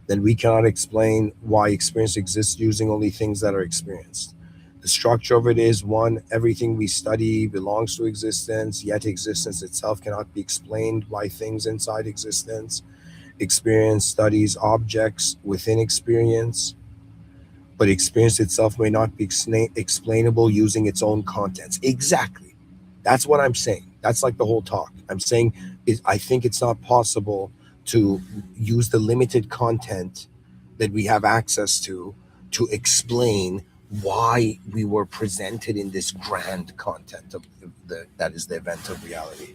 then we cannot explain why experience exists using only things that are experienced. The structure of it is one, everything we study belongs to existence, yet existence itself cannot be explained by things inside existence. Experience studies objects within experience, but experience itself may not be explainable using its own contents. Exactly. That's what I'm saying. That's like the whole talk. I'm saying I think it's not possible to use the limited content that we have access to explain why we were presented in this grand content of that is the event of reality.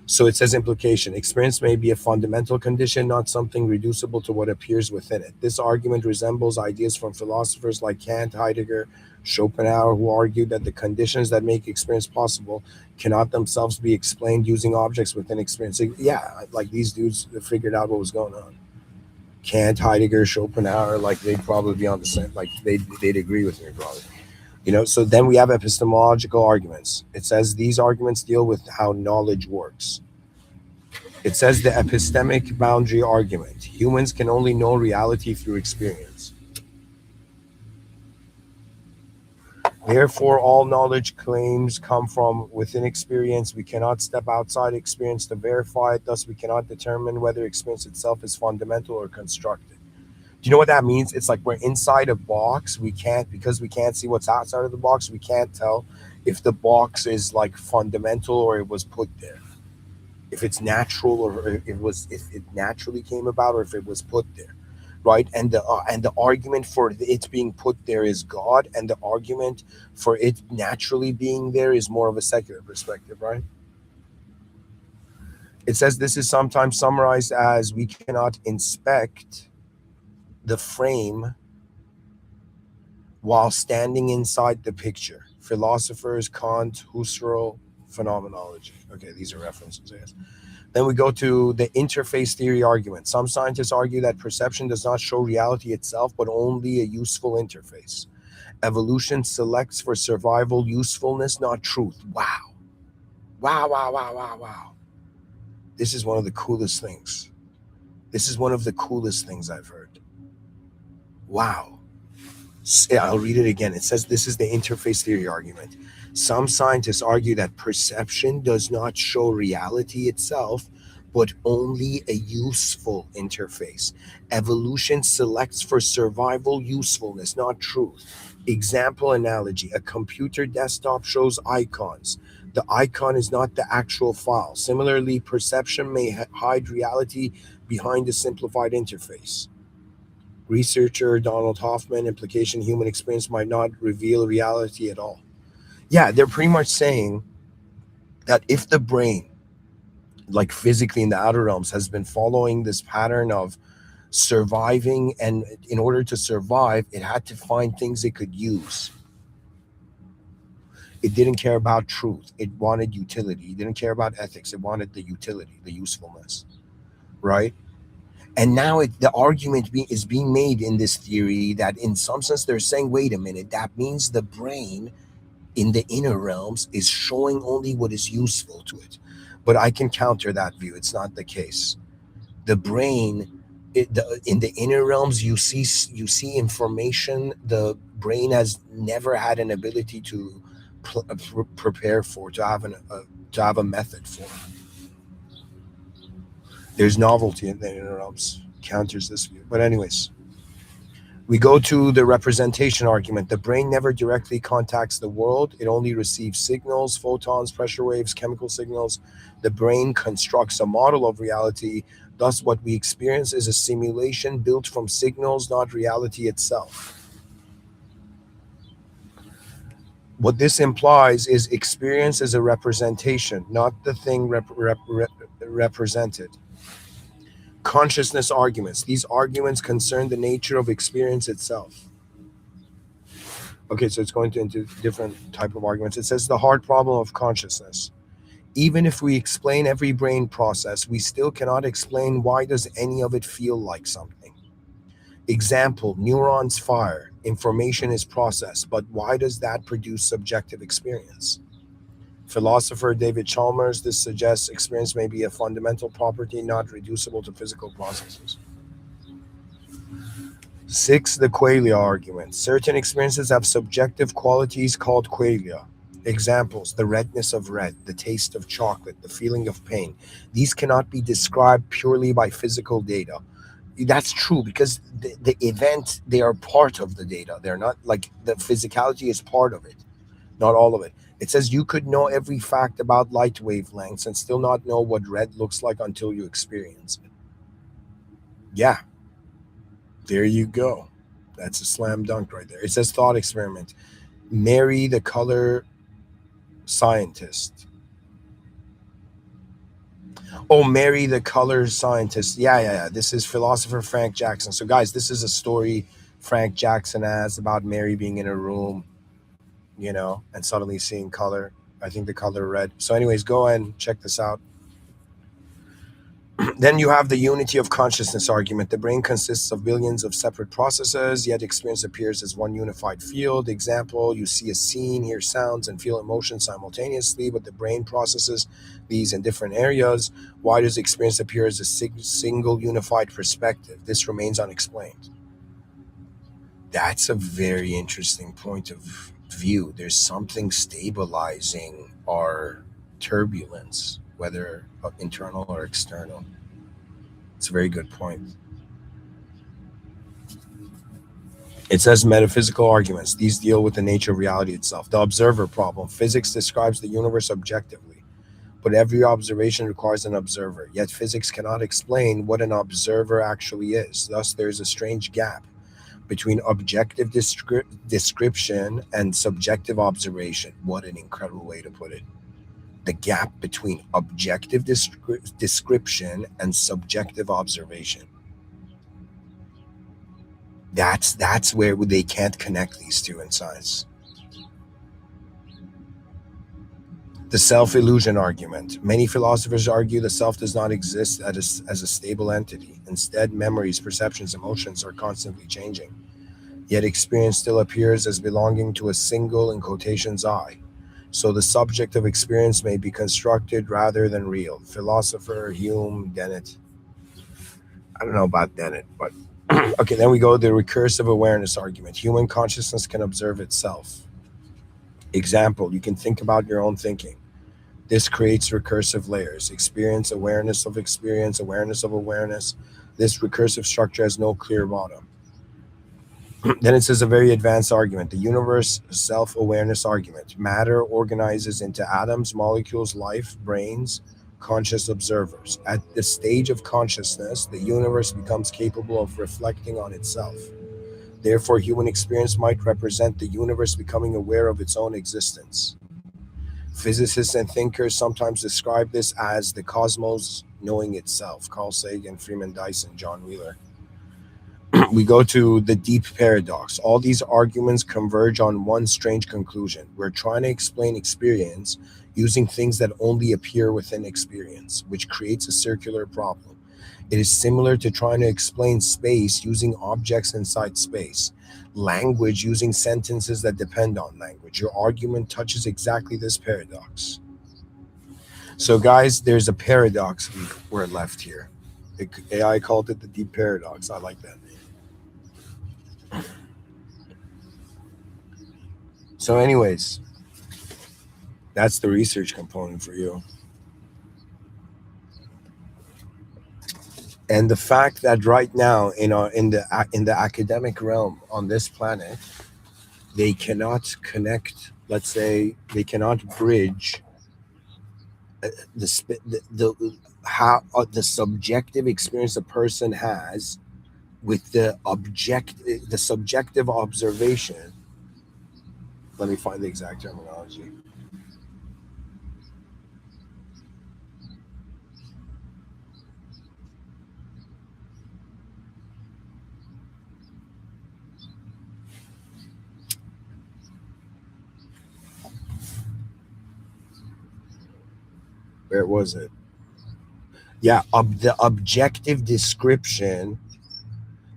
So it says implication. Experience may be a fundamental condition, not something reducible to what appears within it. This argument resembles ideas from philosophers like Kant, Heidegger, Schopenhauer, who argued that the conditions that make experience possible cannot themselves be explained using objects within experience. Yeah, like these dudes figured out what was going on. Kant, Heidegger, Schopenhauer, like they'd probably be on the same, like they'd agree with me probably. So then we have epistemological arguments. It says these arguments deal with how knowledge works. It says the epistemic boundary argument. Humans can only know reality through experience. Therefore, all knowledge claims come from within experience. We cannot step outside experience to verify it. Thus, we cannot determine whether experience itself is fundamental or constructed. Do you know what that means? It's like we're inside a box. Because we can't see what's outside of the box, we can't tell if the box is like fundamental or it was put there. If it's natural or if it naturally came about or if it was put there, right? And the argument for it being put there is God, and the argument for it naturally being there is more of a secular perspective, right? It says this is sometimes summarized as we cannot inspect the frame while standing inside the picture. Philosophers Kant, Husserl, phenomenology. Okay, these are references, I guess. Then we go to the interface theory argument. Some scientists argue that perception does not show reality itself, but only a useful interface. Evolution selects for survival usefulness, not truth. Wow. Wow, wow, wow, wow, wow. This is one of the coolest things. This is one of the coolest things I've heard. Wow. I'll read it again. It says this is the interface theory argument. Some scientists argue that perception does not show reality itself, but only a useful interface. Evolution selects for survival usefulness, not truth. Example analogy: a computer desktop shows icons. The icon is not the actual file. Similarly, perception may hide reality behind a simplified interface. Researcher Donald Hoffman implication: human experience might not reveal reality at all. Yeah, they're pretty much saying that if the brain, like physically in the outer realms, has been following this pattern of surviving, and in order to survive, it had to find things it could use. It didn't care about truth. It wanted utility. It didn't care about ethics. It wanted the utility, the usefulness, right? And now the argument is being made in this theory that in some sense they're saying, wait a minute, that means the brain in the inner realms is showing only what is useful to it. But I can counter that view. It's not the case. The brain, in the inner realms, you see information the brain has never had an ability to prepare for, to have a method for. There's novelty in the inner realms. Counters this view. But anyways, we go to the representation argument. The brain never directly contacts the world, it only receives signals, photons, pressure waves, chemical signals. The brain constructs a model of reality. Thus, what we experience is a simulation built from signals, not reality itself. What this implies is experience is a representation, not the thing represented. Consciousness arguments. These arguments concern the nature of experience itself. Okay, so it's going into different type of arguments. It says the hard problem of consciousness. Even if we explain every brain process, we still cannot explain why does any of it feel like something. Example: neurons fire, information is processed, but why does that produce subjective experience? Philosopher David Chalmers: this suggests experience may be a fundamental property, not reducible to physical processes. 6. The qualia argument. Certain experiences have subjective qualities called qualia. Examples: the redness of red, the taste of chocolate, the feeling of pain. These cannot be described purely by physical data. That's true because the event, they are part of the data. They're not like the physicality is part of it, not all of it. It says you could know every fact about light wavelengths and still not know what red looks like until you experience it. Yeah, there you go. That's a slam dunk right there. It says thought experiment. Mary the color scientist. Oh, Mary the color scientist. Yeah. This is philosopher Frank Jackson. So, guys, this is a story Frank Jackson has about Mary being in a room, and suddenly seeing color. I think the color red. So, anyways, go ahead and check this out. Then you have the unity of consciousness argument. The brain consists of billions of separate processes, yet experience appears as one unified field. Example: you see a scene, hear sounds, and feel emotions simultaneously, but the brain processes these in different areas. Why does experience appear as a single unified perspective? This remains unexplained. That's a very interesting point of view. There's something stabilizing our turbulence, whether internal or external. It's a very good point. It says metaphysical arguments. These deal with the nature of reality itself. The observer problem. Physics describes the universe objectively, but every observation requires an observer. Yet physics cannot explain what an observer actually is. Thus, there is a strange gap between objective description and subjective observation. What an incredible way to put it. The gap between objective description and subjective observation. That's where they can't connect these two in science. The self-illusion argument. Many philosophers argue the self does not exist as a stable entity. Instead, memories, perceptions, emotions are constantly changing. Yet experience still appears as belonging to a single, in quotations, I. So the subject of experience may be constructed rather than real. Philosopher Hume Dennett. I don't know about Dennett, but okay, then we go to the recursive awareness argument. Human consciousness can observe itself. Example, you can think about your own thinking. This creates recursive layers: experience, awareness of awareness. This recursive structure has no clear bottom. Then it says a very advanced argument, the universe self awareness argument. Matter organizes into atoms, molecules, life, brains, conscious observers. At the stage of consciousness, the universe becomes capable of reflecting on itself. Therefore, human experience might represent the universe becoming aware of its own existence. Physicists and thinkers sometimes describe this as the cosmos knowing itself. Carl Sagan, Freeman Dyson, John Wheeler. We go to the deep paradox. All these arguments converge on one strange conclusion. We're trying to explain experience using things that only appear within experience, which creates a circular problem. It is similar to trying to explain space using objects inside space, language using sentences that depend on language. Your argument touches exactly this paradox. So, guys, there's a paradox we're left here. AI called it the deep paradox. I like that. So, anyways, that's the research component for you. And the fact that right now in the academic realm on this planet, they cannot connect. Let's say they cannot bridge the how the subjective experience a person has with the subjective observation. Let me find the exact terminology. Where was it? Yeah, the objective description.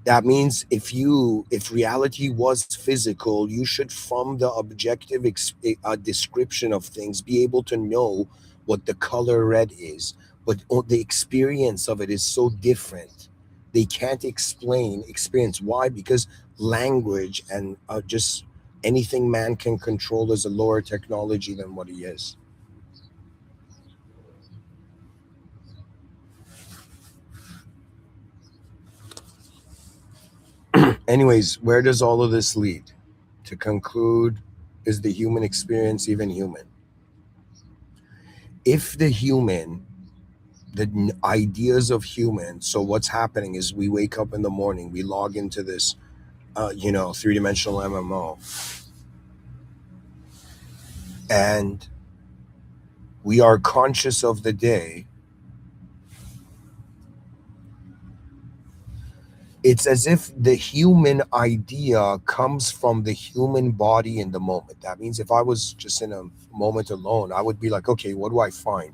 That means if reality was physical, you should, from the objective description of things, be able to know what the color red is. But the experience of it is so different. They can't explain experience. Why? Because language and just anything man can control is a lower technology than what he is. Anyways, where does all of this lead? To conclude, is the human experience even human? If the human, ideas of human, so what's happening is we wake up in the morning, we log into this, three-dimensional MMO, and we are conscious of the day. It's as if the human idea comes from the human body in the moment. That means if I was just in a moment alone, I would be like, okay, what do I find?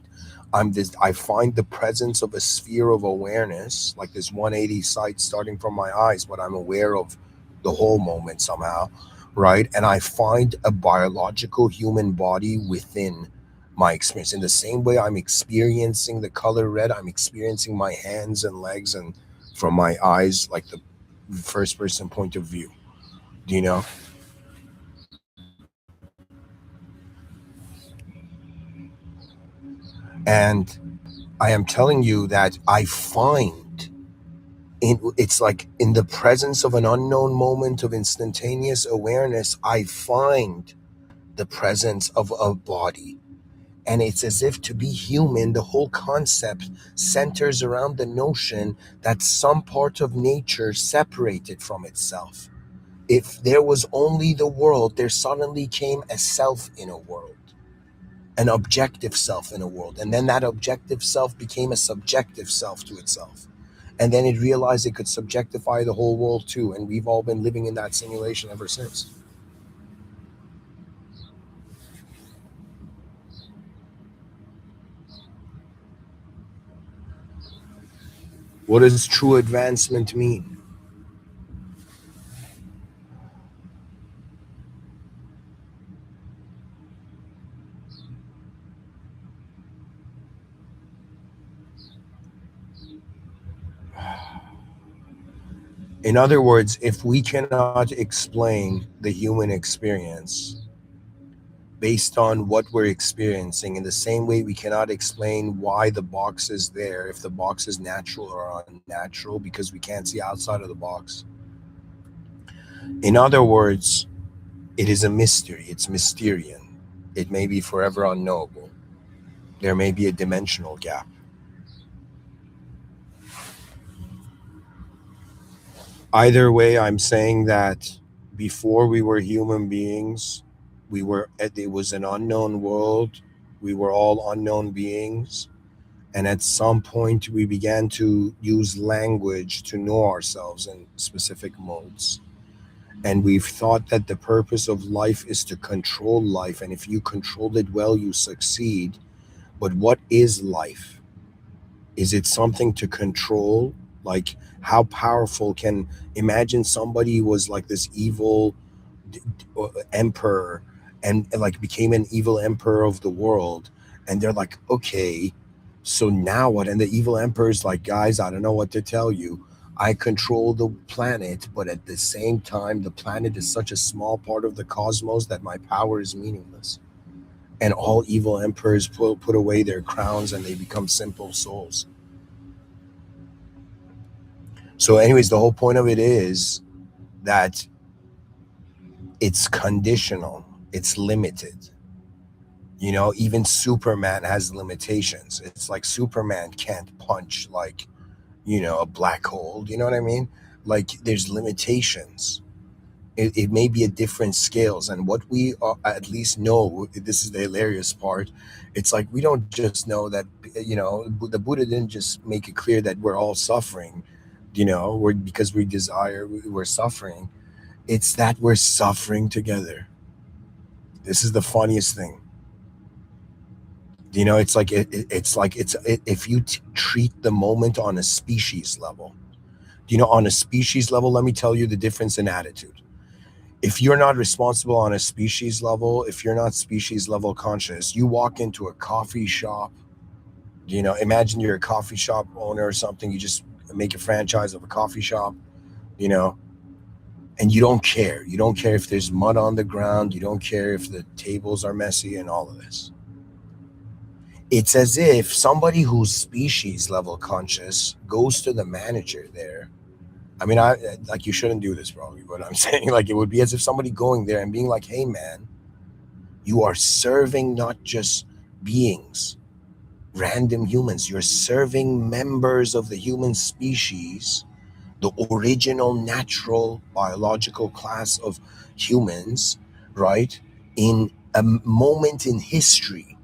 I find the presence of a sphere of awareness, like this 180 sight starting from my eyes, but I'm aware of the whole moment somehow, right? And I find a biological human body within my experience. In the same way I'm experiencing the color red, I'm experiencing my hands and legs and from my eyes, like the first person point of view. Do you know? And I am telling you that I find it's like in the presence of an unknown moment of instantaneous awareness, I find the presence of a body. And it's as if to be human, the whole concept centers around the notion that some part of nature separated from itself. If there was only the world, there suddenly came a self in a world, an objective self in a world. And then that objective self became a subjective self to itself. And then it realized it could subjectify the whole world too. And we've all been living in that simulation ever since. What does true advancement mean? In other words, if we cannot explain the human experience, based on what we're experiencing. In the same way, we cannot explain why the box is there, if the box is natural or unnatural, because we can't see outside of the box. In other words, it is a mystery, it's Mysterian. It may be forever unknowable. There may be a dimensional gap. Either way, I'm saying that before we were human beings, it was an unknown world. We were all unknown beings. And at some point, we began to use language to know ourselves in specific modes. And we've thought that the purpose of life is to control life. And if you control it well, you succeed. But what is life? Is it something to control? Like, how powerful can, imagine somebody was like this evil emperor, and like became an evil emperor of the world, and they're like, okay, so now what? And the evil emperor's like, guys, I don't know what to tell you. I control the planet, but at the same time, the planet is such a small part of the cosmos that my power is meaningless. And all evil emperors put away their crowns and they become simple souls. So, anyways, the whole point of it is that it's conditional, it's limited. Even Superman has limitations. It's like Superman can't punch like, a black hole. You know what I mean? Like, there's limitations. It may be at different scales. And what we at least know, this is the hilarious part, it's like we don't just know that, the Buddha didn't just make it clear that we're all suffering, because we desire, we're suffering. It's that we're suffering together. This is the funniest thing. It's like if you treat the moment on a species level. On a species level, let me tell you the difference in attitude. If you're not responsible on a species level, if you're not species level conscious, you walk into a coffee shop. Imagine you're a coffee shop owner or something. You just make a franchise of a coffee shop. You know, and you don't care. You don't care if there's mud on the ground. You don't care if the tables are messy and all of this. It's as if somebody who's species level conscious goes to the manager there. I mean, I like, you shouldn't do this probably, but I'm saying, like, it would be as if somebody going there and being like, "Hey, man, you are serving not just beings, random humans. You're serving members of the human species, the original natural biological class of humans, right? In a moment in history."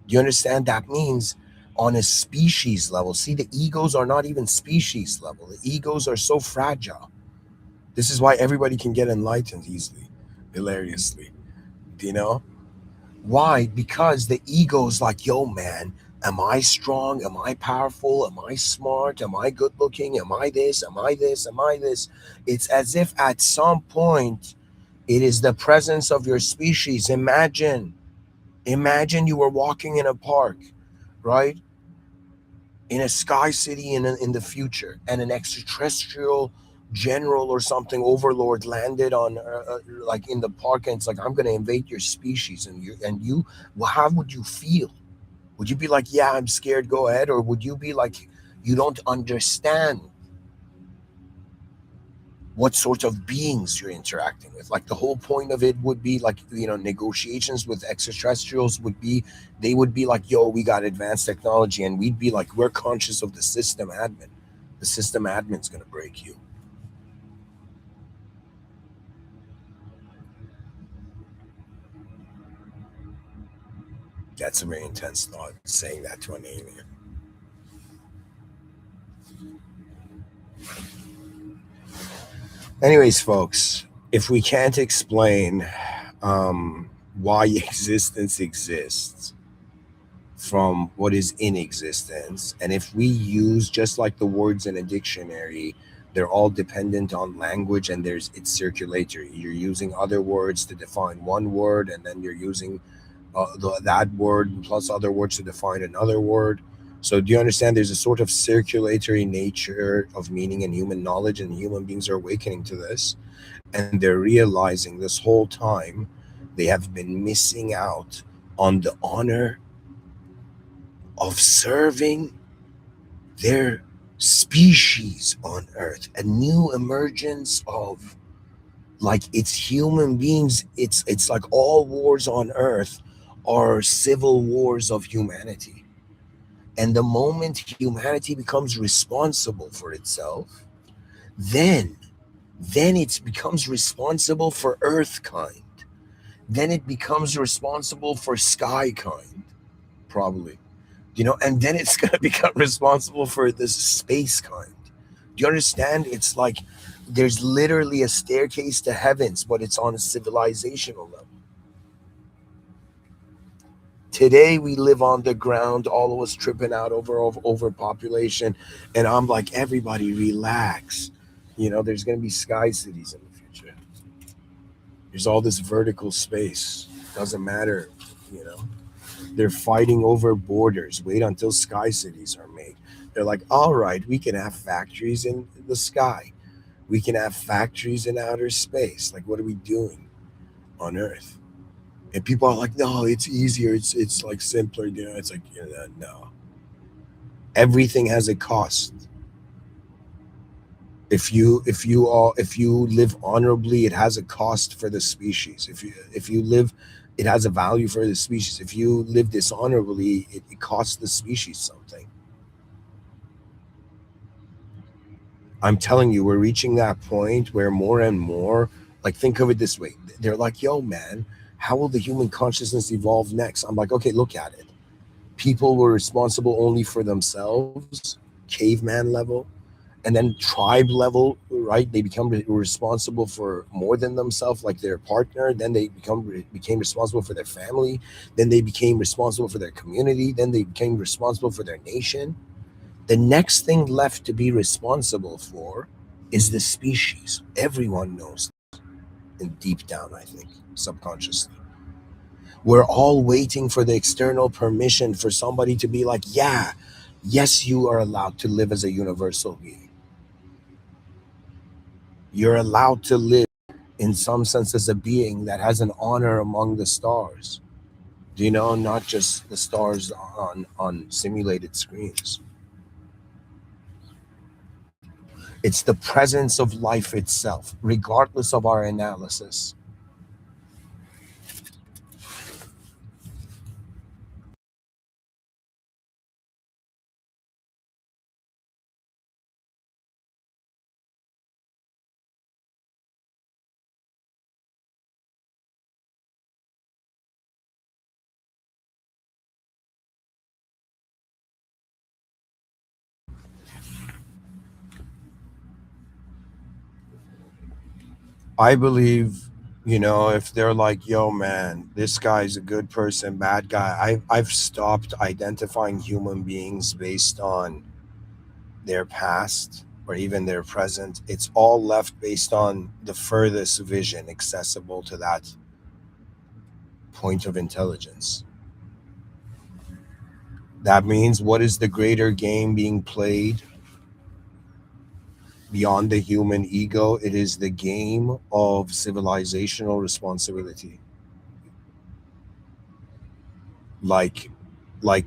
Do you understand? That means on a species level. See, the egos are not even species level. The egos are so fragile. This is why everybody can get enlightened easily, hilariously. Do you know? Why? Because the ego's like, yo, man, am I strong? Am I powerful? Am I smart? Am I good looking? Am I this? Am I this? Am I this? It's as if at some point it is the presence of your species. Imagine you were walking in a park, right? In a sky city in the future, and an extraterrestrial general or something, overlord, landed on like in the park, and it's like, I'm going to invade your species. And you, well, how would you feel? Would you be like, yeah, I'm scared, go ahead? Or would you be like, you don't understand what sort of beings you're interacting with? Like, the whole point of it would be like, negotiations with extraterrestrials would be, they would be like, yo, we got advanced technology, and we'd be like, we're conscious of the system admin. The system admin's going to break you. That's a very intense thought, saying that to an alien. Anyways, folks, if we can't explain why existence exists from what is in existence, and if we use just like the words in a dictionary, they're all dependent on language, and it's circulatory. You're using other words to define one word, and then you're using that word plus other words to define another word. So, do you understand? There's a sort of circulatory nature of meaning in human knowledge, and human beings are awakening to this, and they're realizing this whole time They have been missing out on the honor of serving their species on Earth, a new emergence of, like, it's human beings. It's like all wars on Earth are civil wars of humanity. And the moment humanity becomes responsible for itself, then then it becomes responsible for Earth kind. Then it becomes responsible for sky kind, probably. And then it's going to become responsible for this space kind. Do you understand? It's like there's literally a staircase to heavens, but it's on a civilizational level. Today we live on the ground, all of us tripping out over overpopulation, and I'm like, everybody relax. There's going to be sky cities in the future. There's all this vertical space. Doesn't matter. You know, they're fighting over borders. Wait until sky cities are made. They're like, all right, we can have factories in the sky. We can have factories in outer space. Like, what are we doing on Earth? And people are like, no, it's easier. It's like simpler. It's like, no. Everything has a cost. If you live honorably, it has a cost for the species. If you live, it has a value for the species. If you live dishonorably, it costs the species something. I'm telling you, we're reaching that point where more and more, like, think of it this way. They're like, yo, man, how will the human consciousness evolve next? I'm like, okay, look at it. People were responsible only for themselves, caveman level, and then tribe level, right? They become responsible for more than themselves, like their partner. Then they became responsible for their family. Then they became responsible for their community. Then they became responsible for their nation. The next thing left to be responsible for is the species. Everyone knows, and deep down, I think, subconsciously. We're all waiting for the external permission for somebody to be like, yeah, yes, you are allowed to live as a universal being. You're allowed to live in some sense as a being that has an honor among the stars. Not just the stars on simulated screens. It's the presence of life itself, regardless of our analysis. I believe, if they're like, yo, man, this guy's a good person, bad guy, I've stopped identifying human beings based on their past or even their present. It's all left based on the furthest vision accessible to that point of intelligence. That means, what is the greater game being played beyond the human ego? It is the game of civilizational responsibility. like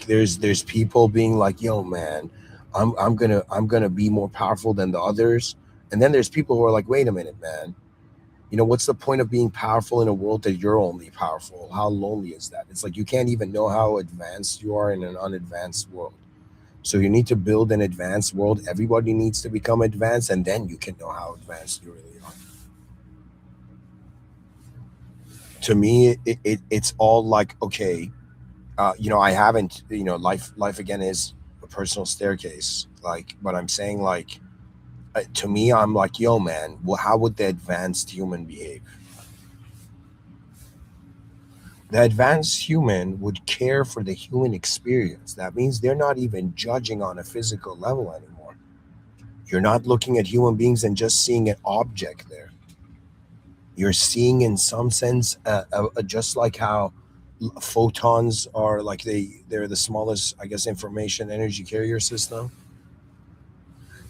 there's people being like, yo, man, I'm gonna be more powerful than the others. And then there's people who are like, wait a minute, man, what's the point of being powerful in a world that you're only powerful? How lonely is that? It's like you can't even know how advanced you are in an unadvanced world. So you need to build an advanced world. Everybody needs to become advanced, and then you can know how advanced you really are. To me, it's all like, okay, I haven't, life again is a personal staircase. Like, but I'm saying, like, to me, I'm like, yo, man, well, how would the advanced human behave? The advanced human would care for the human experience. That means they're not even judging on a physical level anymore. You're not looking at human beings and just seeing an object there. You're seeing, in some sense, just like how photons are, like, they're the smallest, I guess, information energy carrier system.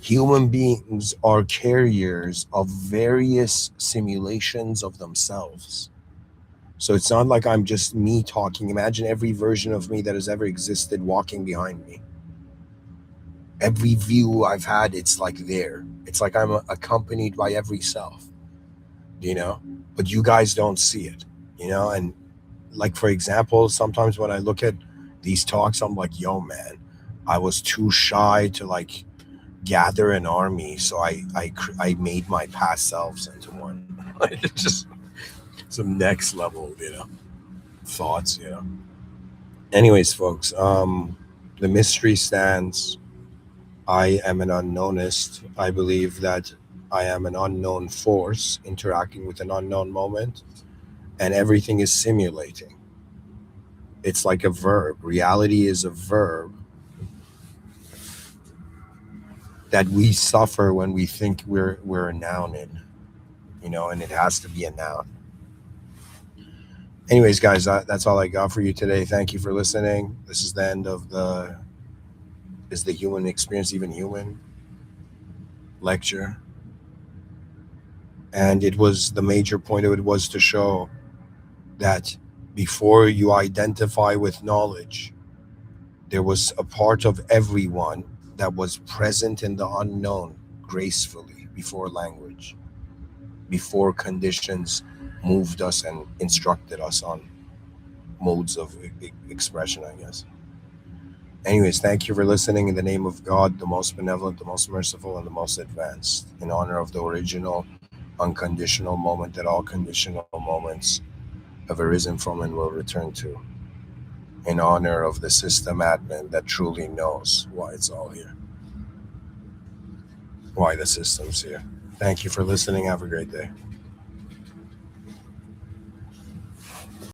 Human beings are carriers of various simulations of themselves. So it's not like I'm just me talking. Imagine every version of me that has ever existed walking behind me. Every view I've had, it's like there. It's like I'm accompanied by every self, you know? But you guys don't see it, you know? And like, for example, sometimes when I look at these talks, I'm like, yo, man, I was too shy to like gather an army. So I made my past selves into one. It's just some next level, thoughts, Anyways, folks, the mystery stands. I am an unknownist. I believe that I am an unknown force interacting with an unknown moment, and everything is simulating. It's like a verb. Reality is a verb that we suffer when we think we're a noun in, and it has to be a noun. Anyways, guys, that's all I got for you today. Thank you for listening. This is the end of the Is the Human Experience Even Human lecture. And it was the major point of it was to show that before you identify with knowledge, there was a part of everyone that was present in the unknown gracefully before language, before conditions moved us and instructed us on modes of expression, I guess. Anyways, thank you for listening. In the name of God, the most benevolent, the most merciful, and the most advanced, in honor of the original, unconditional moment that all conditional moments have arisen from and will return to, in honor of the system admin that truly knows why it's all here, why the system's here. Thank you for listening. Have a great day.